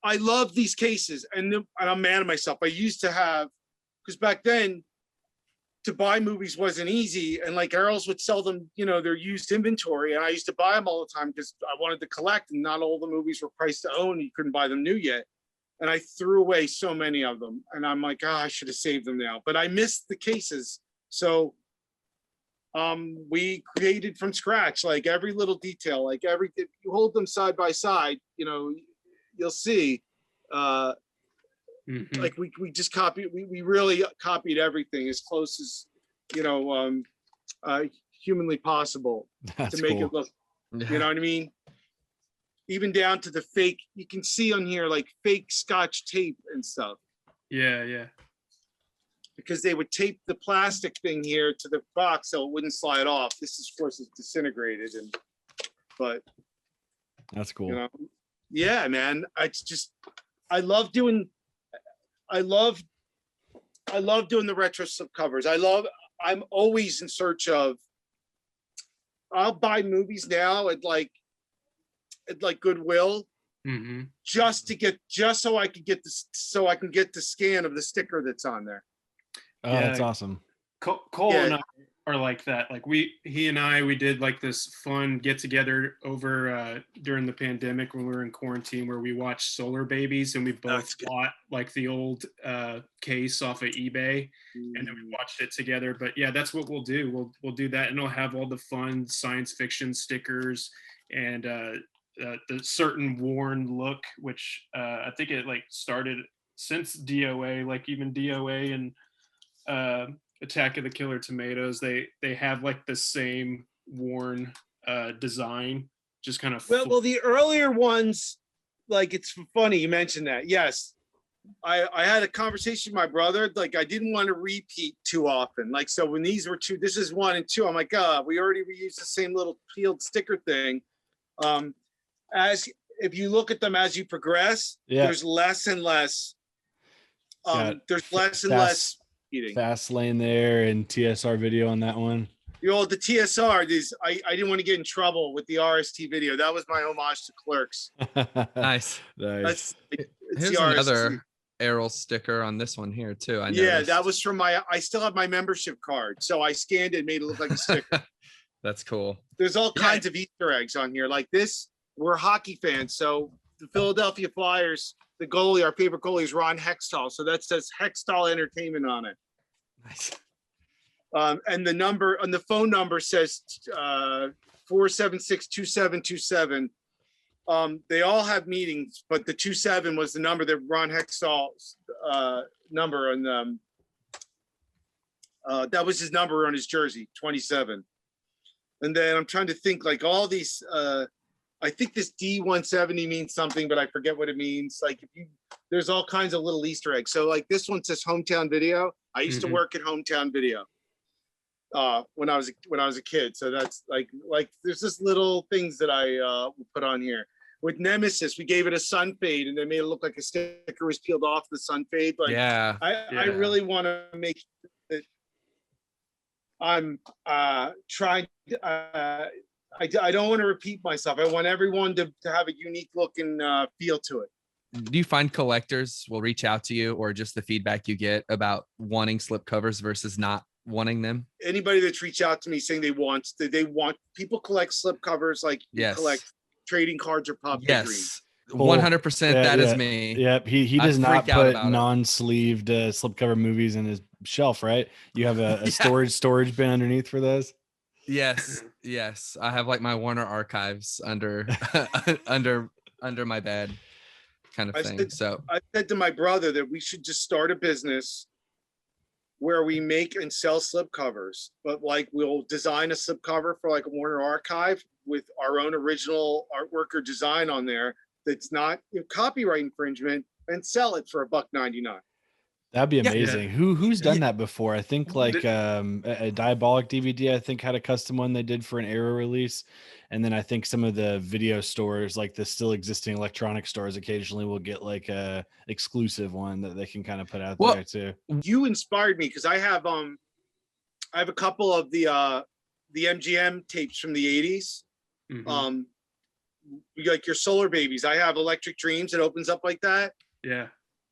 [SPEAKER 4] I love these cases, and I'm mad at myself. I used to have, because back then to buy movies wasn't easy, and like Errol's would sell them, their used inventory, and I used to buy them all the time because I wanted to collect, and not all the movies were priced to own. You couldn't buy them new yet, and I threw away so many of them, and I'm like, I should have saved them now, but I missed the cases. So we created from scratch, like every little detail, like everything. You hold them side by side, you'll see like we just copied, we really copied everything as close as humanly possible.
[SPEAKER 1] That's
[SPEAKER 4] to make
[SPEAKER 1] cool.
[SPEAKER 4] it look, you know what I mean, even down to the fake, you can see on here like fake Scotch tape and stuff,
[SPEAKER 3] Yeah.
[SPEAKER 4] because they would tape the plastic thing here to the box so it wouldn't slide off. This is, of course, is disintegrated, but
[SPEAKER 1] That's cool.
[SPEAKER 4] Yeah, man. I love doing the retro slip covers. I'm always in search of, I'll buy movies now at like Goodwill, just so I can get the scan of the sticker that's on there.
[SPEAKER 1] Oh, that's awesome.
[SPEAKER 3] Cole and I are like that. Like he and I did like this fun get together over during the pandemic when we were in quarantine, where we watched Solar Babies, and we both bought like the old case off of eBay, and then we watched it together. But yeah, that's what we'll do. We'll do that, and it'll have all the fun science fiction stickers and the certain worn look, which I think it like started since DOA, like even DOA and Attack of the Killer Tomatoes, they have like the same worn design, just kind of
[SPEAKER 4] well, the earlier ones, like, it's funny you mentioned that. Yes, I had a conversation with my brother. Like, I didn't want to repeat too often. Like, so when these were two, this is 1 and 2. I'm like, we already reused the same little peeled sticker thing. As if you look at them as you progress, there's less and less. There's less and less eating.
[SPEAKER 1] Fast lane there and TSR video on that one.
[SPEAKER 4] The TSR, I didn't want to get in trouble with the RST video. That was my homage to Clerks.
[SPEAKER 2] Nice.
[SPEAKER 1] Nice.
[SPEAKER 2] Here's another Errol sticker on this one here too.
[SPEAKER 4] Yeah, that was from I still have my membership card. So I scanned it and made it look like a sticker.
[SPEAKER 2] That's cool.
[SPEAKER 4] There's all kinds of Easter eggs on here. Like this, we're hockey fans. So the Philadelphia Flyers, the goalie, our favorite goalie is Ron Hextall. So that says Hextall Entertainment on it.
[SPEAKER 2] Nice.
[SPEAKER 4] And the number on the phone number says 476-2727. They all have meetings, but the 27 was the number that Ron Hextall's number, and that was his number on his jersey, 27. And then I'm trying to think, like, all these. I think this D170 means something, but I forget what it means. Like, there's all kinds of little Easter eggs. So, like, this one says Hometown Video. I used to work at Hometown Video when I was a kid. So that's like there's just little things that I put on here. With Nemesis, we gave it a sun fade, and they made it look like a sticker was peeled off the sun fade. Like, I really want to make it. I'm trying. I don't want to repeat myself. I want everyone to have a unique look and feel to it.
[SPEAKER 2] Do you find collectors will reach out to you, or just the feedback you get about wanting slip covers versus not wanting them?
[SPEAKER 4] Anybody that's reached out to me saying they want people collect slip covers like you collect trading cards or pop figurines.
[SPEAKER 2] 100%. That is me.
[SPEAKER 1] Yep. He does not put non-sleeved slipcover movies in his shelf, right? You have a storage bin underneath for those.
[SPEAKER 2] Yes. I have like my Warner archives under under my bed, kind of thing. I
[SPEAKER 4] said to my brother that we should just start a business where we make and sell slipcovers, but like we'll design a slipcover for like a Warner archive with our own original artwork or design on there that's not copyright infringement, and sell it for $1.99.
[SPEAKER 1] That'd be amazing. Who's done that before? I think like a Diabolic DVD, I think, had a custom one they did for an Arrow release. And then I think some of the video stores, like the still existing electronic stores, occasionally will get like a exclusive one that they can kind of put out there too.
[SPEAKER 4] You inspired me because I have a couple of the MGM tapes from the 80s. Mm-hmm. Like your Solar Babies. I have Electric Dreams. It opens up like that.
[SPEAKER 3] Yeah.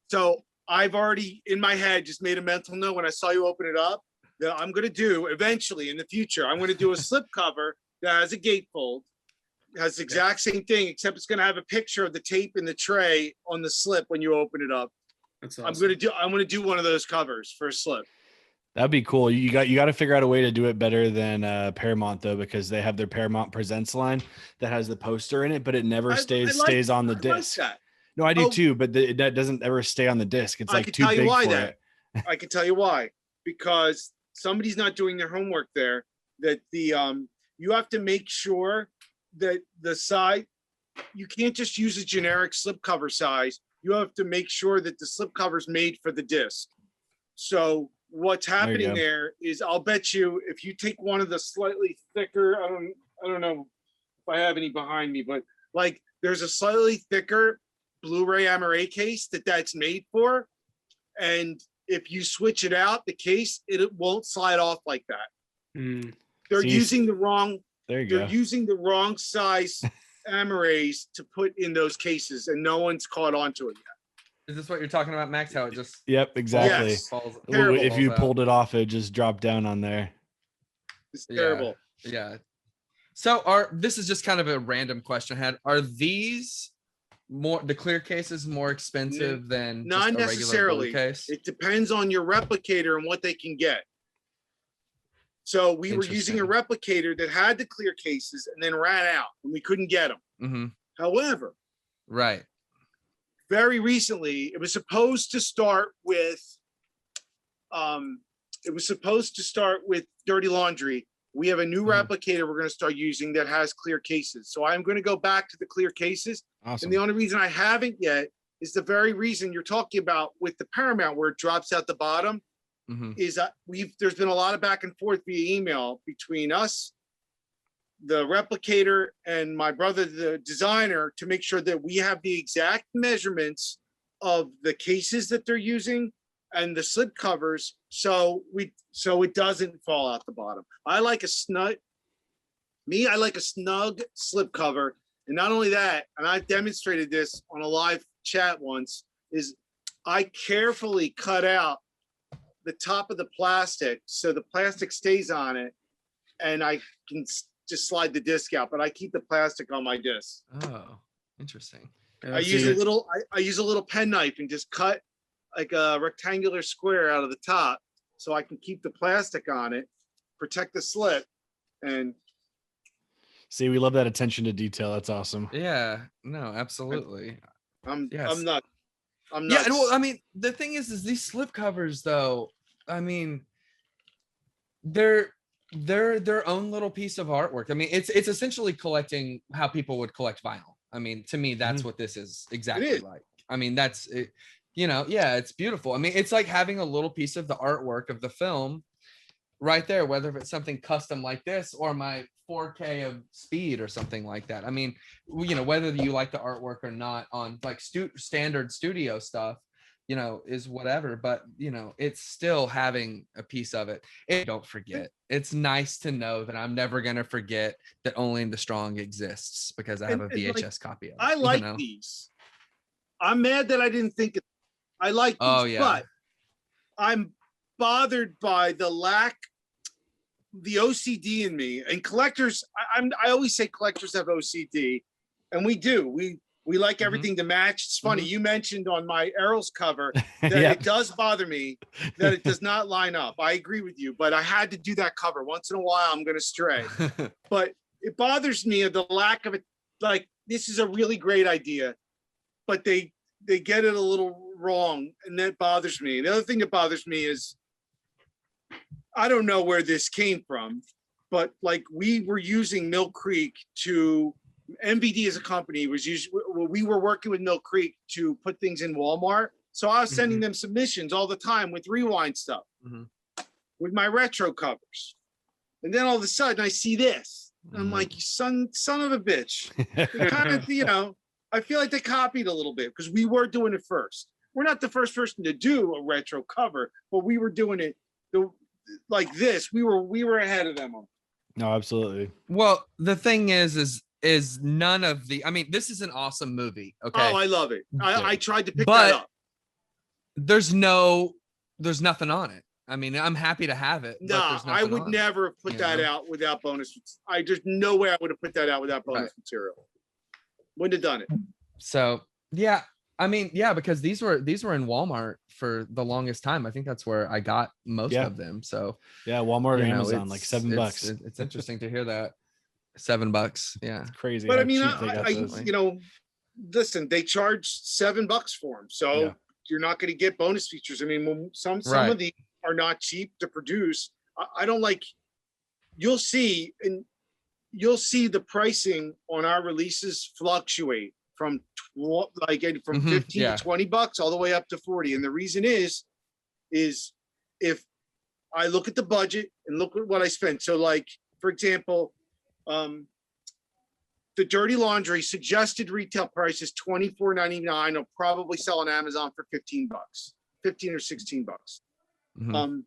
[SPEAKER 4] So I've already in my head just made a mental note when I saw you open it up that I'm going to do eventually in the future. I'm going to do a slip cover that has a gatefold, has the exact same thing, except it's going to have a picture of the tape in the tray on the slip when you open it up.
[SPEAKER 3] That's awesome.
[SPEAKER 4] I'm going to do one of those covers for a slip.
[SPEAKER 1] That'd be cool. You got to figure out a way to do it better than Paramount though, because they have their Paramount Presents line that has the poster in it, but it never stays on the disc. Like that. No, I do too, but that doesn't ever stay on the disc. It's like too big for it.
[SPEAKER 4] I can tell you why. Because somebody's not doing their homework there. That you have to make sure that the size, you can't just use a generic slipcover size. You have to make sure that the slipcover is made for the disc. So what's happening there is, I'll bet you, if you take one of the slightly thicker, I don't know if I have any behind me, but like there's a slightly thicker Blu-ray Amaray case that's made for, and if you switch it out, the case it won't slide off like that. They're using the wrong size Amarays to put in those cases, and no one's caught on to it yet.
[SPEAKER 2] Is this what you're talking about, Max? How it just
[SPEAKER 1] exactly.
[SPEAKER 4] Yes.
[SPEAKER 1] If you pulled it off, it just dropped down on there.
[SPEAKER 4] It's terrible.
[SPEAKER 2] Yeah. So this is just kind of a random question I had. Are these the clear cases more expensive than
[SPEAKER 4] not
[SPEAKER 2] just a
[SPEAKER 4] necessarily
[SPEAKER 2] regular case?
[SPEAKER 4] It depends on your replicator and what they can get. So we were using a replicator that had the clear cases and then ran out and we couldn't get them. However,
[SPEAKER 2] Right.
[SPEAKER 4] very recently, it was supposed to start with Dirty Laundry. We have a new replicator we're going to start using that has clear cases. So I'm going to go back to the clear cases.
[SPEAKER 1] Awesome.
[SPEAKER 4] And the only reason I haven't yet is the very reason you're talking about with the Paramount, where it drops out the bottom, is there's been a lot of back and forth via email between us, the replicator, and my brother, the designer, to make sure that we have the exact measurements of the cases that they're using and the slip covers, so it doesn't fall out the bottom. I like a snug slip cover. And not only that, and I've demonstrated this on a live chat once, is I carefully cut out the top of the plastic so the plastic stays on it, and I can just slide the disc out, but I keep the plastic on my disc.
[SPEAKER 2] Oh, interesting.
[SPEAKER 4] I use a little pen knife and just cut like a rectangular square out of the top so I can keep the plastic on it, protect the slip. And
[SPEAKER 1] see, we love that attention to detail. That's awesome.
[SPEAKER 2] Yeah, no, absolutely.
[SPEAKER 4] I'm not.
[SPEAKER 2] Yeah, well, I mean, the thing is these slip covers, though, I mean, they're their own little piece of artwork. I mean, it's essentially collecting how people would collect vinyl. I mean, to me, that's what this is exactly like. I mean, that's it, yeah, it's beautiful. I mean, it's like having a little piece of the artwork of the film right there, whether it's something custom like this or my 4K of speed or something like that. I mean, whether you like the artwork or not on like standard studio stuff, is whatever, but it's still having a piece of it. Don't forget. It's nice to know that I'm never going to forget that Only the Strong exists because I have a VHS copy of it.
[SPEAKER 4] I like these. I'm mad that I didn't think I like these, but I'm bothered by the OCD in me. And collectors, I always say collectors have OCD, and we do. We like everything to match. It's funny, you mentioned on my Errol's cover that it does bother me that it does not line up. I agree with you, but I had to do that cover. Once in a while, I'm going to stray. But it bothers me of the lack of it. Like, this is a really great idea, but they get it a little wrong, and that bothers me. The other thing that bothers me is, I don't know where this came from, but like we were using Mill Creek to MVD as a company we were working with Mill Creek to put things in Walmart. So I was sending them submissions all the time with Rewind stuff, with my retro covers. And then all of a sudden I see this. I'm like, you son of a bitch. They kind of, I feel like they copied a little bit because we were doing it first. We're not the first person to do a retro cover, but we were doing it like this. We were ahead of them.
[SPEAKER 1] No, absolutely.
[SPEAKER 2] Well, the thing is none of the, I mean, this is an awesome movie. Okay.
[SPEAKER 4] Oh, I love it. I tried to pick that up.
[SPEAKER 2] There's nothing on it. I mean, I'm happy to have it.
[SPEAKER 4] No, I would never have put that out without bonus. There's no way I would have put that out without bonus material. Wouldn't have done it.
[SPEAKER 2] So yeah, I mean, yeah, because these were in Walmart for the longest time. I think that's where I got most of them. So
[SPEAKER 1] yeah, Walmart or Amazon, like $7.
[SPEAKER 2] It's interesting to hear that. $7. Yeah,
[SPEAKER 1] it's crazy.
[SPEAKER 4] But I mean, listen, they charge $7 for them, so you're not going to get bonus features. I mean, some of these are not cheap to produce. I don't like. You'll see the pricing on our releases fluctuate from 15 to $20 all the way up to 40. And the reason is if I look at the budget and look at what I spent. So like, for example, the Dirty Laundry suggested retail price is $24.99. I'll probably sell on Amazon for $15, 15 or $16.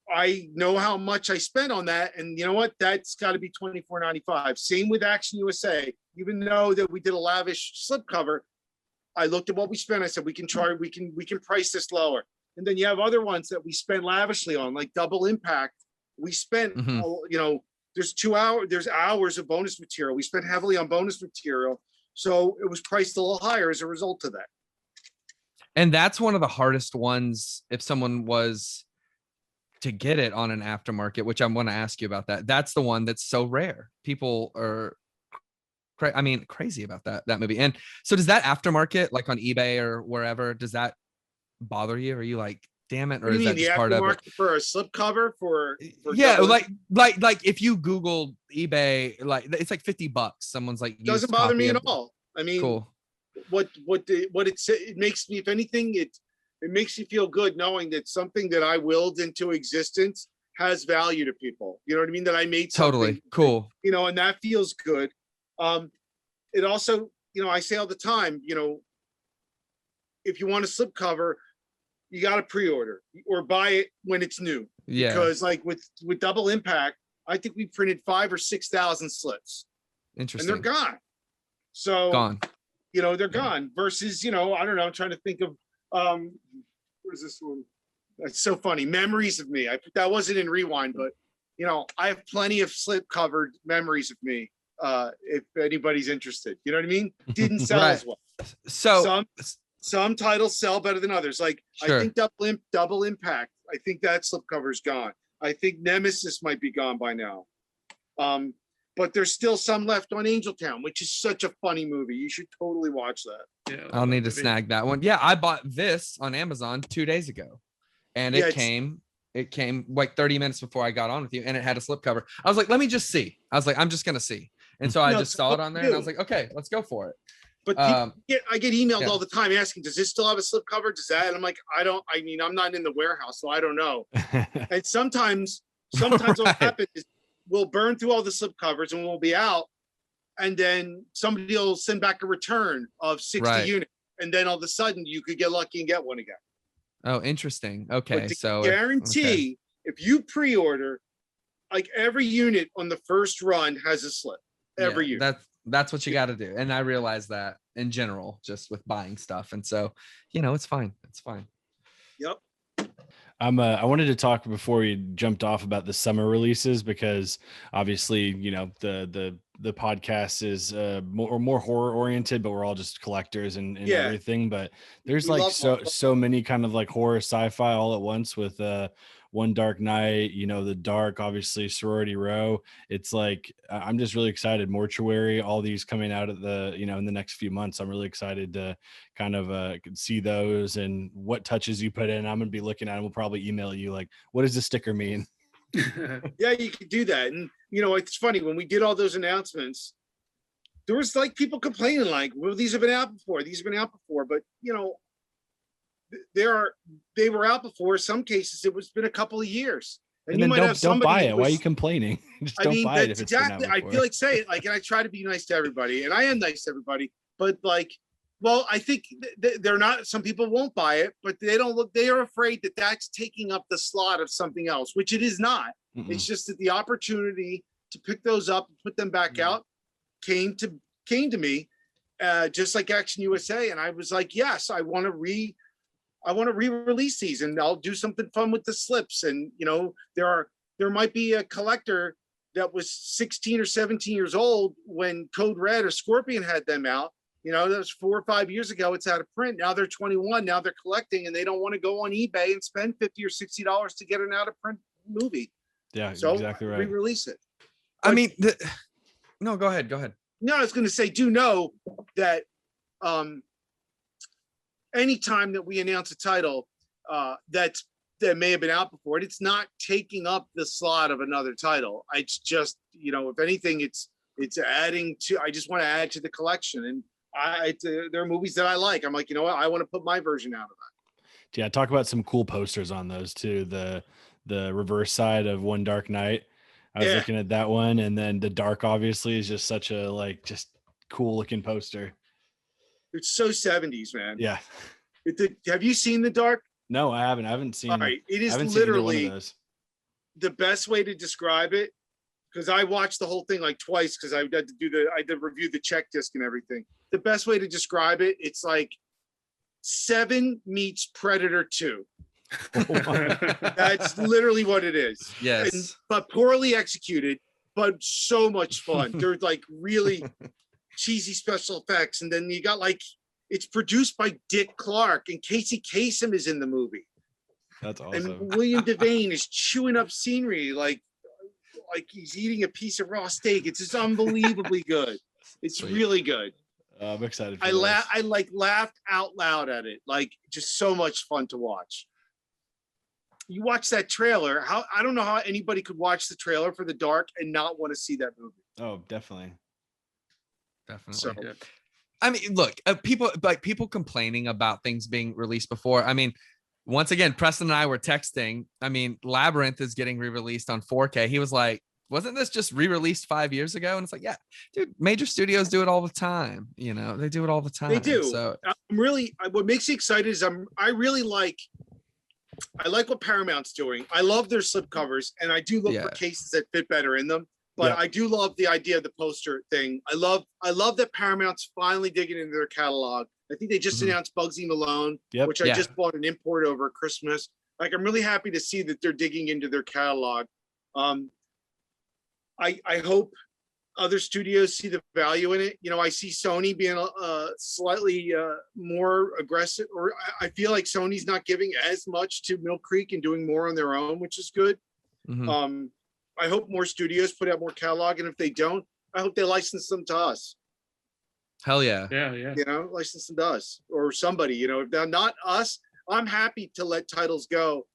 [SPEAKER 4] I know how much I spent on that, and you know what? That's got to be $24.95. Same with Action USA. Even though that we did a lavish slipcover, I looked at what we spent. I said we can price this lower. And then you have other ones that we spent lavishly on, like Double Impact. We spent, there's hours of bonus material. We spent heavily on bonus material, so it was priced a little higher as a result of that.
[SPEAKER 2] And that's one of the hardest ones if someone was to get it on an aftermarket, which I'm going to ask you about that. That's the one that's so rare. People are I mean, crazy about that movie. And so does that aftermarket, like on eBay or wherever, does that bother you? Are you like, damn it? Or
[SPEAKER 4] What do
[SPEAKER 2] is
[SPEAKER 4] you mean
[SPEAKER 2] that
[SPEAKER 4] the
[SPEAKER 2] just part of it?
[SPEAKER 4] aftermarket for a slipcover for
[SPEAKER 2] Yeah,
[SPEAKER 4] double-
[SPEAKER 2] like if you Google eBay, like it's like $50. Someone's like,
[SPEAKER 4] doesn't
[SPEAKER 2] used
[SPEAKER 4] bother
[SPEAKER 2] copy
[SPEAKER 4] me at
[SPEAKER 2] of-
[SPEAKER 4] all. I mean,
[SPEAKER 2] Cool.
[SPEAKER 4] it makes me, if anything, it makes you feel good knowing that something that I willed into existence has value to people. You know what I mean? That I made something,
[SPEAKER 2] Totally cool.
[SPEAKER 4] you know, and that feels good. It also, you know, I say all the time, you know, if you want a slipcover, you got to pre-order or buy it when it's new.
[SPEAKER 2] Yeah.
[SPEAKER 4] Because like with Double Impact, I think we printed 5,000 or 6,000 slips and
[SPEAKER 2] Interesting.
[SPEAKER 4] they're gone. So
[SPEAKER 2] Gone.
[SPEAKER 4] you know, they're gone versus, you know, I don't know, I'm trying to think of, where's this one? That's so funny. Memories of Me. That wasn't in Rewind, but you know, I have plenty of slip covered memories of me. If anybody's interested, you know what I mean? Didn't sell
[SPEAKER 2] Right.
[SPEAKER 4] as well.
[SPEAKER 2] So
[SPEAKER 4] Some titles sell better than others. Like
[SPEAKER 2] Sure.
[SPEAKER 4] I think Double Impact. I think that slipcover's gone. I think Nemesis might be gone by now. But there's still some left on Angel Town, which is such a funny movie. You should totally watch that.
[SPEAKER 3] Yeah,
[SPEAKER 2] I'll need to
[SPEAKER 3] movie.
[SPEAKER 2] snag that one. Yeah, I bought this on Amazon 2 days ago, and
[SPEAKER 4] Yeah,
[SPEAKER 2] it came like 30 minutes before I got on with you, and it had a slipcover. I was like, let me just see. I was like, I'm just gonna see. And so I
[SPEAKER 4] No,
[SPEAKER 2] just
[SPEAKER 4] it's
[SPEAKER 2] saw it
[SPEAKER 4] what
[SPEAKER 2] on there,
[SPEAKER 4] you
[SPEAKER 2] and I was
[SPEAKER 4] do.
[SPEAKER 2] like, okay, let's go for it.
[SPEAKER 4] But
[SPEAKER 2] Um,
[SPEAKER 4] I get emailed
[SPEAKER 2] yeah.
[SPEAKER 4] all the time asking, does this still have a slipcover? Does that? And I'm like, I mean, I'm not in the warehouse, so I don't know. And sometimes
[SPEAKER 2] Right.
[SPEAKER 4] what happens is we'll burn through all the slipcovers and we'll be out. And then somebody will send back a return of 60
[SPEAKER 2] Right.
[SPEAKER 4] units. And then all of a sudden you could get lucky and get one again.
[SPEAKER 2] Oh, interesting.
[SPEAKER 4] But
[SPEAKER 2] Okay,
[SPEAKER 4] to
[SPEAKER 2] so
[SPEAKER 4] guarantee if you pre-order, like every unit on the first run has a slip. Every unit.
[SPEAKER 2] That's what you got to do, and I realize that in general, just with buying stuff, and so you know, it's fine. It's fine.
[SPEAKER 4] Yep.
[SPEAKER 1] I wanted to talk before we jumped off about the summer releases because obviously, you know, the podcast is more horror oriented, but we're all just collectors and
[SPEAKER 4] Yeah.
[SPEAKER 1] everything. But there's
[SPEAKER 4] We
[SPEAKER 1] like
[SPEAKER 4] love horror.
[SPEAKER 1] so many kind of like horror sci-fi all at once with One Dark Night, you know, The Dark, obviously Sorority Row. It's like I'm just really excited. Mortuary, all these coming out at in the next few months. I'm really excited to kind of see those and what touches you put in. I'm gonna be looking at them. We'll probably email you like, what does the sticker mean?
[SPEAKER 4] Yeah, you could do that. And you know, it's funny when we did all those announcements, there was like people complaining, like, well, these have been out before, but you know, they were out before. Some cases it's been a couple of years.
[SPEAKER 1] And then don't buy it. Why are you complaining? Just don't buy it if it's been out
[SPEAKER 4] exactly. I
[SPEAKER 1] before.
[SPEAKER 4] feel like say it like, and I try to be nice to everybody, and I am nice to everybody, but like, well, I think they're not. Some people won't buy it, but they don't look. They are afraid that that's taking up the slot of something else, which it is not.
[SPEAKER 1] Mm-mm.
[SPEAKER 4] It's just that the opportunity to pick those up and put them back out came to me, just like Action USA, and I was like, yes, I want to re-release these, and I'll do something fun with the slips. And you know, there might be a collector that was 16 or 17 years old when Code Red or Scorpion had them out. You know, that was 4 or 5 years ago. It's out of print. Now they're 21. Now they're collecting, and they don't want to go on eBay and spend $50 or $60 to get an out of print movie.
[SPEAKER 1] Yeah,
[SPEAKER 4] So
[SPEAKER 1] exactly right.
[SPEAKER 4] re-release it.
[SPEAKER 2] I mean, no, go ahead.
[SPEAKER 4] No, I was going to say, do know that anytime that we announce a title that may have been out before, it's not taking up the slot of another title. It's just, you know, if anything, it's adding to. I just want to add to the collection, and there are movies that I like. I'm like, you know what, I want to put my version out of that.
[SPEAKER 1] Yeah, talk about some cool posters on those too. The reverse side of One Dark Night. I was looking at that one, and then The Dark obviously is just such a like just cool looking poster.
[SPEAKER 4] It's so 70s, man.
[SPEAKER 1] Yeah.
[SPEAKER 4] Have you seen The Dark?
[SPEAKER 1] No, I haven't. I haven't seen.
[SPEAKER 4] All right, it is
[SPEAKER 1] I haven't seen either one of
[SPEAKER 4] literally
[SPEAKER 1] those.
[SPEAKER 4] the best way to describe it, because I watched the whole thing like twice because I had to review the check disc and everything. The best way to describe it, it's like Seven meets Predator 2. That's literally what it is.
[SPEAKER 2] Yes.
[SPEAKER 4] But poorly executed, but so much fun. They're like really cheesy special effects. And then you got like, it's produced by Dick Clark, and Casey Kasem is in the movie.
[SPEAKER 1] That's awesome.
[SPEAKER 4] And William Devane is chewing up scenery like he's eating a piece of raw steak. It's just unbelievably good. It's
[SPEAKER 2] Sweet.
[SPEAKER 4] really good.
[SPEAKER 1] I'm excited. For
[SPEAKER 4] I
[SPEAKER 1] this.
[SPEAKER 4] I like laughed out loud at it. Like just so much fun to watch. You watch that trailer. I don't know how anybody could watch the trailer for The Dark and not want to see that movie.
[SPEAKER 1] Oh, definitely.
[SPEAKER 4] So
[SPEAKER 2] Definitely. I mean, look, people complaining about things being released before. I mean, once again, Preston and I were texting. I mean, Labyrinth is getting re-released on 4K. He was like, wasn't this just re-released 5 years ago? And it's like, yeah, dude, major studios do it all the time. You know, they do it all the time.
[SPEAKER 4] they do.
[SPEAKER 2] So
[SPEAKER 4] I'm really, what makes me excited is I really like what Paramount's doing. I love their slipcovers, and I do look for cases that fit better in them. But I do love the idea of the poster thing. I love that Paramount's finally digging into their catalog. I think they just announced Bugsy Malone, which I just bought an import over Christmas. Like, I'm really happy to see that they're digging into their catalog. I hope other studios see the value in it. You know, I see Sony being slightly more aggressive, or I feel like Sony's not giving as much to Mill Creek and doing more on their own, which is good. I hope more studios put out more catalog, and if they don't, I hope they license them to us.
[SPEAKER 2] hell yeah.
[SPEAKER 3] Yeah.
[SPEAKER 4] You know, license them to us or somebody. You know, if they're not us, I'm happy to let titles go.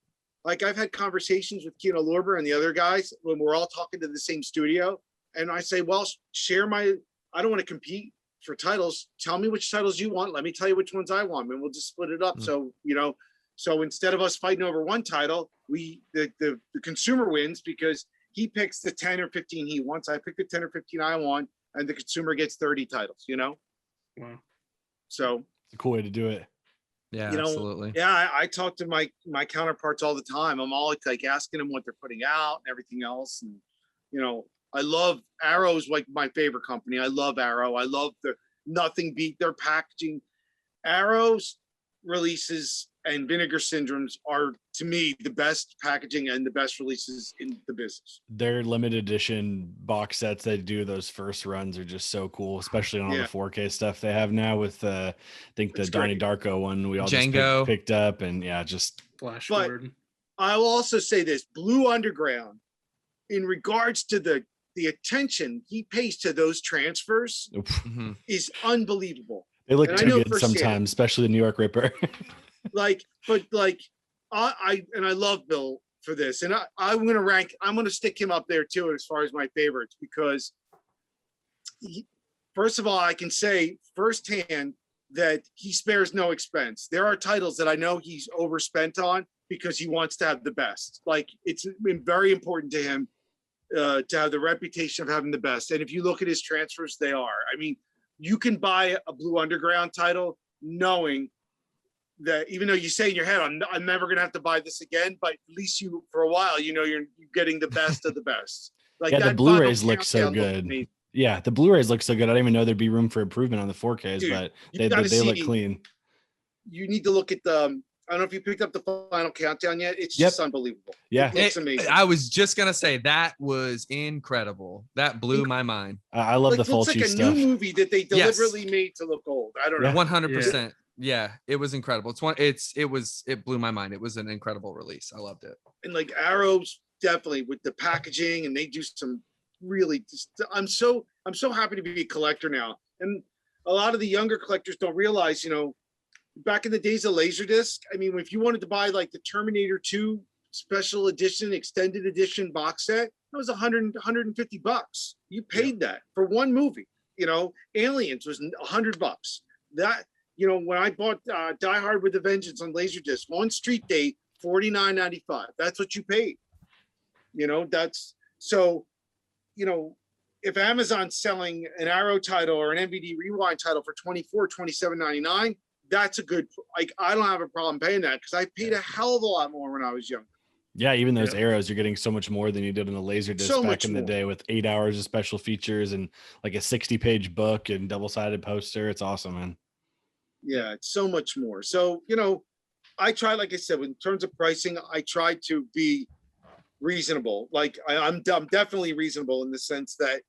[SPEAKER 4] Like, I've had conversations with Kino Lorber and the other guys when we're all talking to the same studio, and I say, well, I don't want to compete for titles. Tell me which titles you want. Let me tell you which ones I want, and we'll just split it up. So, you know, so instead of us fighting over one title, the consumer wins because he picks the 10 or 15 he wants. I pick the 10 or 15 I want, and the consumer gets 30 titles, you know?
[SPEAKER 3] Wow.
[SPEAKER 4] So
[SPEAKER 1] It's a cool way to do it.
[SPEAKER 2] Yeah,
[SPEAKER 4] you know,
[SPEAKER 2] absolutely.
[SPEAKER 4] yeah, I talk to my counterparts all the time. I'm always like asking them what they're putting out and everything else. And, you know, I love Arrow's like my favorite company. I love Arrow. I love nothing beat their packaging. Arrow's releases and Vinegar Syndromes are, to me, the best packaging and the best releases in the business.
[SPEAKER 1] Their limited edition box sets they do, those first runs are just so cool, especially on all the 4K stuff they have now with I think the Donnie Darko one we all
[SPEAKER 2] Django.
[SPEAKER 1] just picked up, and just
[SPEAKER 3] Flash
[SPEAKER 4] But
[SPEAKER 3] forward.
[SPEAKER 4] I will also say this: Blue Underground, in regards to the attention he pays to those transfers, is unbelievable.
[SPEAKER 1] they look
[SPEAKER 4] And I
[SPEAKER 1] too
[SPEAKER 4] know
[SPEAKER 1] good
[SPEAKER 4] firsthand.
[SPEAKER 1] sometimes, especially the New York Ripper.
[SPEAKER 4] I love Bill for this, and I'm going to stick him up there too as far as my favorites, because first of all, I can say firsthand that he spares no expense. There are titles that I know he's overspent on because he wants to have the best. Like, it's been very important to him to have the reputation of having the best. And if you look at his transfers, they are. I mean, you can buy a Blue Underground title knowing that, even though you say in your head, I'm never going to have to buy this again, but at least for a while, you know, you're getting the best of the best. Like,
[SPEAKER 1] the Blu-rays look so
[SPEAKER 4] Countdown
[SPEAKER 1] good. Yeah, the Blu-rays look so good. I didn't even know there'd be room for improvement on the 4Ks,
[SPEAKER 4] Dude,
[SPEAKER 1] but
[SPEAKER 4] you
[SPEAKER 1] they look clean.
[SPEAKER 4] You need to look at I don't know if you picked up the Final Countdown yet. It's just unbelievable.
[SPEAKER 1] Yeah,
[SPEAKER 4] it looks amazing.
[SPEAKER 2] I was just gonna say that was incredible. That blew my mind.
[SPEAKER 1] I love the Fulci
[SPEAKER 4] stuff. It looks like a new movie that they deliberately made to look old. I don't know.
[SPEAKER 2] 100%. Yeah, it was incredible. It blew my mind. It was an incredible release. I loved it.
[SPEAKER 4] And like Arrows, definitely with the packaging, and they do some really. I'm so happy to be a collector now, and a lot of the younger collectors don't realize, you know, back in the days of Laserdisc, I mean, if you wanted to buy like the Terminator 2 special edition, extended edition box set, that was $150. You paid that for one movie. You know, Aliens was $100. That, you know, when I bought Die Hard with a Vengeance on Laserdisc on street day, $49.95. That's what you paid. You know, that's so, you know, if Amazon's selling an Arrow title or an MVD Rewind title for $27.99, that's a good, like, I don't have a problem paying that because I paid a hell of a lot more when I was younger.
[SPEAKER 1] Yeah, even those Arrows, you're getting so much more than you did on the Laserdisc back in the
[SPEAKER 4] more.
[SPEAKER 1] day, with 8 hours of special features and like a 60-page book and double-sided poster. It's awesome, man.
[SPEAKER 4] Yeah, it's so much more. So, you know, I try, like I said, in terms of pricing, I try to be reasonable. Like, I'm definitely reasonable in the sense that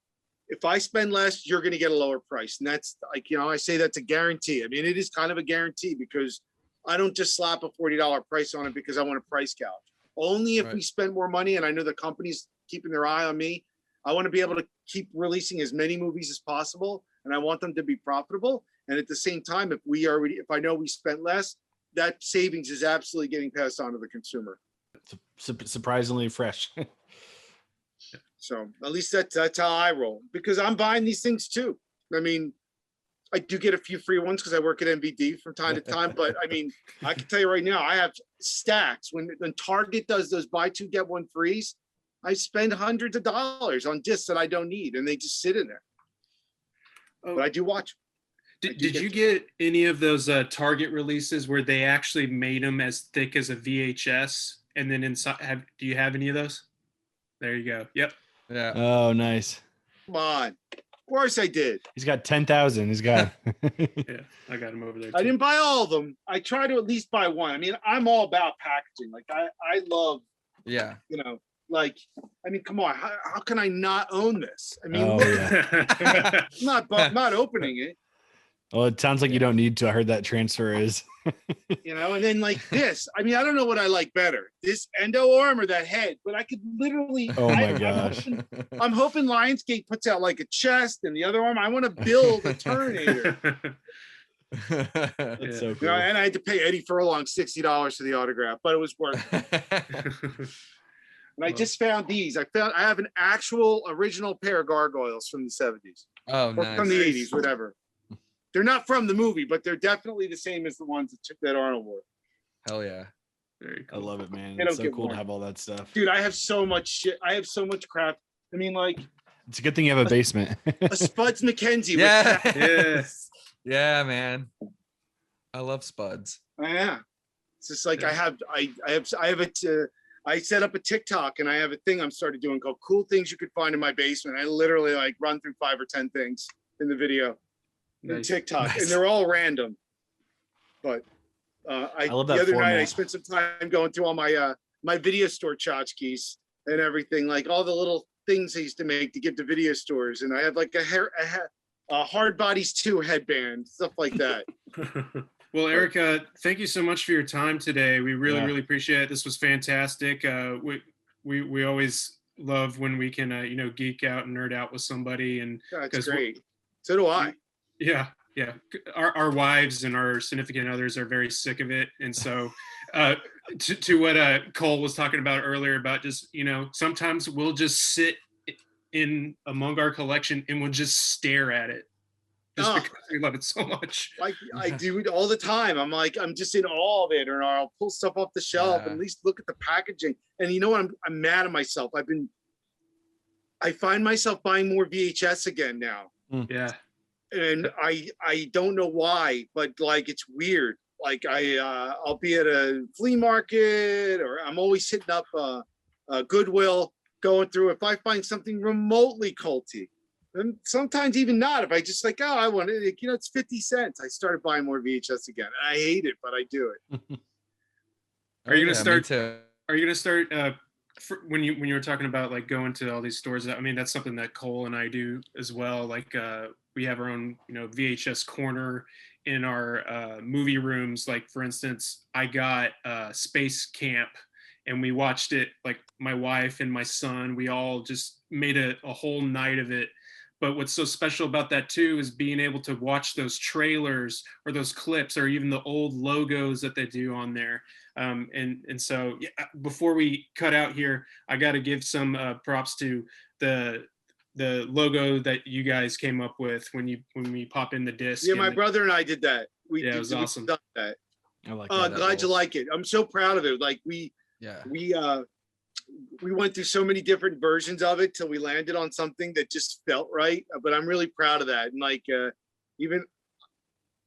[SPEAKER 4] if I spend less, you're going to get a lower price. And that's, like, you know, I say that's a guarantee. I mean, it is kind of a guarantee because I don't just slap a $40 price on it because I want a price gouge. Only if we spend more money, and I know the company's keeping their eye on me, I want to be able to keep releasing as many movies as possible. and I want them to be profitable. And at the same time, if I know we spent less, that savings is absolutely getting passed on to the consumer.
[SPEAKER 1] Surprisingly fresh.
[SPEAKER 4] So at least that's how I roll, because I'm buying these things too. I mean, I do get a few free ones because I work at MVD from time to time. But I mean, I can tell you right now, I have stacks. When Target does those buy two, get one frees, I spend hundreds of dollars on discs that I don't need, and they just sit in there.
[SPEAKER 3] Oh,
[SPEAKER 4] but I do watch.
[SPEAKER 3] Did you get any of those Target releases where they actually made them as thick as a VHS? And then inside, do you have any of those? There you go. Yep.
[SPEAKER 2] Yeah.
[SPEAKER 1] Oh, nice.
[SPEAKER 4] Come on. Of course I did.
[SPEAKER 1] He's got 10,000. He's got.
[SPEAKER 3] Yeah, I got him over there too.
[SPEAKER 4] I didn't buy all of them. I try to at least buy one. I mean, I'm all about packaging. Like I love,
[SPEAKER 2] Yeah.
[SPEAKER 4] Like, I mean, come on. How can I not own this? I mean,
[SPEAKER 1] Oh, yeah.
[SPEAKER 4] I'm not opening it.
[SPEAKER 1] Well, it sounds like you don't need to. I heard that transfer is.
[SPEAKER 4] And then like this. I mean, I don't know what I like better, this endo arm or that head, but I could literally.
[SPEAKER 1] Oh my gosh.
[SPEAKER 4] I'm hoping Lionsgate puts out like a chest and the other arm. I want to build a Terminator.
[SPEAKER 1] That's so cool.
[SPEAKER 4] And I had to pay Eddie Furlong $60 for the autograph, but it was worth it. And I just found these. I have an actual original pair of gargoyles from the 70s.
[SPEAKER 2] Oh,
[SPEAKER 4] or
[SPEAKER 2] nice.
[SPEAKER 4] from the 80s, whatever. They're not from the movie, but they're definitely the same as the ones that Arnold wore.
[SPEAKER 2] Hell yeah.
[SPEAKER 3] Very
[SPEAKER 1] I
[SPEAKER 3] cool.
[SPEAKER 1] love it, man.
[SPEAKER 4] They
[SPEAKER 1] It's
[SPEAKER 4] don't
[SPEAKER 1] so
[SPEAKER 4] get
[SPEAKER 1] cool to
[SPEAKER 4] more.
[SPEAKER 1] have all that stuff.
[SPEAKER 4] Dude, I have so much shit. I have so much crap. I mean, like
[SPEAKER 1] It's a good thing you have a basement.
[SPEAKER 4] a Spuds McKenzie.
[SPEAKER 2] Yeah.
[SPEAKER 3] Yes.
[SPEAKER 2] Yeah, man. I love Spuds.
[SPEAKER 4] Yeah. It's just like
[SPEAKER 3] Yeah.
[SPEAKER 4] I set up a TikTok and I have a thing I'm started doing called cool things you could find in my basement. I literally like run through 5 or 10 things in the video in
[SPEAKER 3] Nice.
[SPEAKER 4] TikTok,
[SPEAKER 3] Nice.
[SPEAKER 4] and they're all random. But I
[SPEAKER 1] love that
[SPEAKER 4] the other night I
[SPEAKER 1] format.
[SPEAKER 4] spent some time going through all my my video store tchotchkes and everything, like all the little things I used to make to give to video stores. And I have like a Hard Bodies 2 headband, stuff like that.
[SPEAKER 3] Well, Eric, thank you so much for your time today. We really,
[SPEAKER 1] Yeah.
[SPEAKER 3] really appreciate it. This was fantastic. We always love when we can, geek out and nerd out with somebody. And
[SPEAKER 4] That's
[SPEAKER 3] 'cause
[SPEAKER 4] great. So do I.
[SPEAKER 3] yeah, our wives and our significant others are very sick of it. And so to what Cole was talking about earlier about just, sometimes we'll just sit in among our collection and we'll just stare at it. Just because we love it so much.
[SPEAKER 4] Like I do it all the time. I'm just in awe of it, or I'll pull stuff off the shelf and at least look at the packaging. And you know what? I'm mad at myself. I find myself buying more VHS again now.
[SPEAKER 3] Yeah.
[SPEAKER 4] And I don't know why, but like it's weird. Like I'll be at a flea market, or I'm always hitting up a Goodwill, going through. If I find something remotely culty, and sometimes even not, if I just like, I want it, it's 50 cents. I started buying more VHS again. I hate it, but I do it.
[SPEAKER 3] Are you gonna start?
[SPEAKER 2] Me
[SPEAKER 3] Are you gonna start when you were talking about like going to all these stores? I mean, that's something that Cole and I do as well. Like we have our own VHS corner in our movie rooms. Like for instance, I got Space Camp, and we watched it. Like my wife and my son, we all just made a whole night of it. But what's so special about that too is being able to watch those trailers or those clips or even the old logos that they do on there. And so before we cut out here, I got to give some props to the logo that you guys came up with when we pop in the disc.
[SPEAKER 4] Yeah, my brother and I did that.
[SPEAKER 3] It was awesome.
[SPEAKER 4] That.
[SPEAKER 1] I like
[SPEAKER 4] Oh,
[SPEAKER 1] that.
[SPEAKER 4] glad you like it. I'm so proud of it. Like we went through so many different versions of it till we landed on something that just felt right. But I'm really proud of that. And like even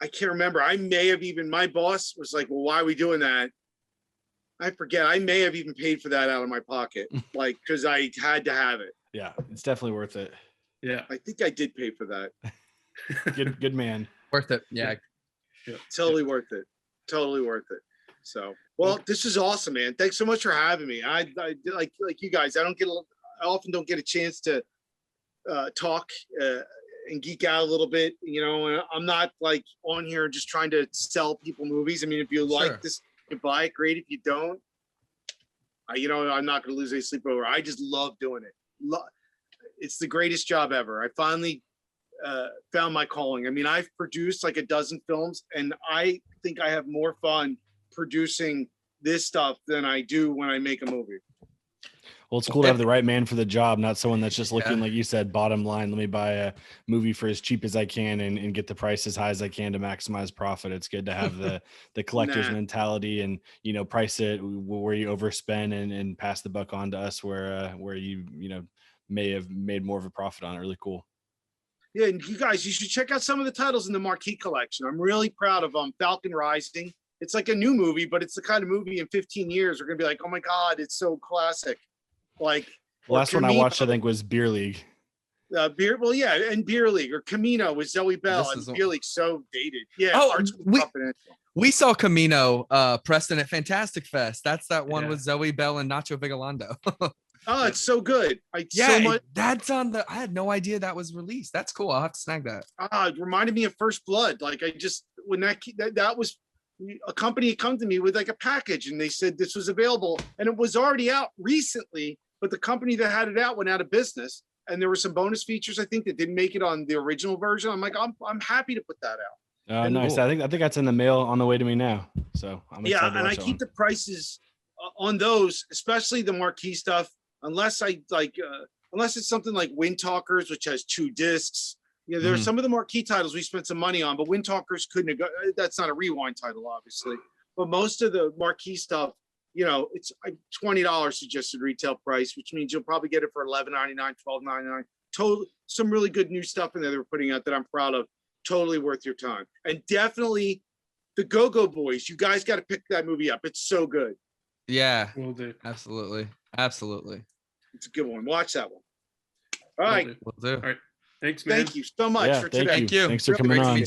[SPEAKER 4] I can't remember. I may have even, my boss was like, well, why are we doing that? I forget. I may have even paid for that out of my pocket, like, because I had to have it.
[SPEAKER 1] Yeah, it's definitely worth it.
[SPEAKER 3] Yeah.
[SPEAKER 4] I think I did pay for that.
[SPEAKER 1] Good man.
[SPEAKER 2] Worth it. Yeah.
[SPEAKER 4] Totally worth it. Totally worth it. So, well, this is awesome, man. Thanks so much for having me. I like you guys. I often don't get a chance to talk and geek out a little bit. And I'm not like on here just trying to sell people movies. I mean, if you like this, you buy it. Great. If you don't, I'm not going to lose any sleep over. I just love doing it. It's the greatest job ever. I finally found my calling. I mean, I've produced like a dozen films, and I think I have more fun producing this stuff than I do when I make a movie.
[SPEAKER 1] Well, it's cool to have the right man for the job, not someone that's just looking, like you said, bottom line. Let me buy a movie for as cheap as I can and get the price as high as I can to maximize profit. It's good to have the collector's mentality and, you know, price it where you overspend and pass the buck on to us where you may have made more of a profit on it. Really cool.
[SPEAKER 4] Yeah, and you guys, you should check out some of the titles in the Marquee collection. I'm really proud of Falcon Rising. It's like a new movie, but it's the kind of movie in 15 years we're gonna be like, oh my God, it's so classic. Like
[SPEAKER 1] the last one I watched, I think, was Beer League.
[SPEAKER 4] Beer League or Camino with Zoe Bell, and Beer League so dated. Yeah.
[SPEAKER 2] Oh, we saw Camino, Preston, at Fantastic Fest. That's that one with Zoe Bell and Nacho Vigalondo.
[SPEAKER 4] Oh, it's so good.
[SPEAKER 2] That's on the. I had no idea that was released. That's cool. I'll have to snag that.
[SPEAKER 4] It reminded me of First Blood. Like when that was a company had come to me with like a package, and they said this was available, and it was already out recently, but the company that had it out went out of business, and there were some bonus features I think that didn't make it on the original version. I'm like, I'm happy to put that out.
[SPEAKER 1] Nice. Cool. I think that's in the mail on the way to me now. So I'm excited to watch
[SPEAKER 4] I keep the prices on those, especially the Marquee stuff. Unless it's something like Wind Talkers, which has 2 discs. You know, there's some of the Marquee titles we spent some money on, but Wind Talkers couldn't have that's not a Rewind title, obviously. But most of the Marquee stuff, you know, it's $20 suggested retail price, which means you'll probably get it for $11.99, $12.99. Totally, some really good new stuff in there they were putting out that I'm proud of. Totally worth your time. And definitely the Go-Go Boys. You guys got to pick that movie up. It's so good.
[SPEAKER 2] Yeah,
[SPEAKER 3] will do.
[SPEAKER 2] Absolutely.
[SPEAKER 4] It's a good one. Watch that one. All right.
[SPEAKER 2] Will do.
[SPEAKER 3] All right. Thanks, man.
[SPEAKER 4] Thank you so much for today.
[SPEAKER 2] Thank you.
[SPEAKER 1] Thanks for coming on.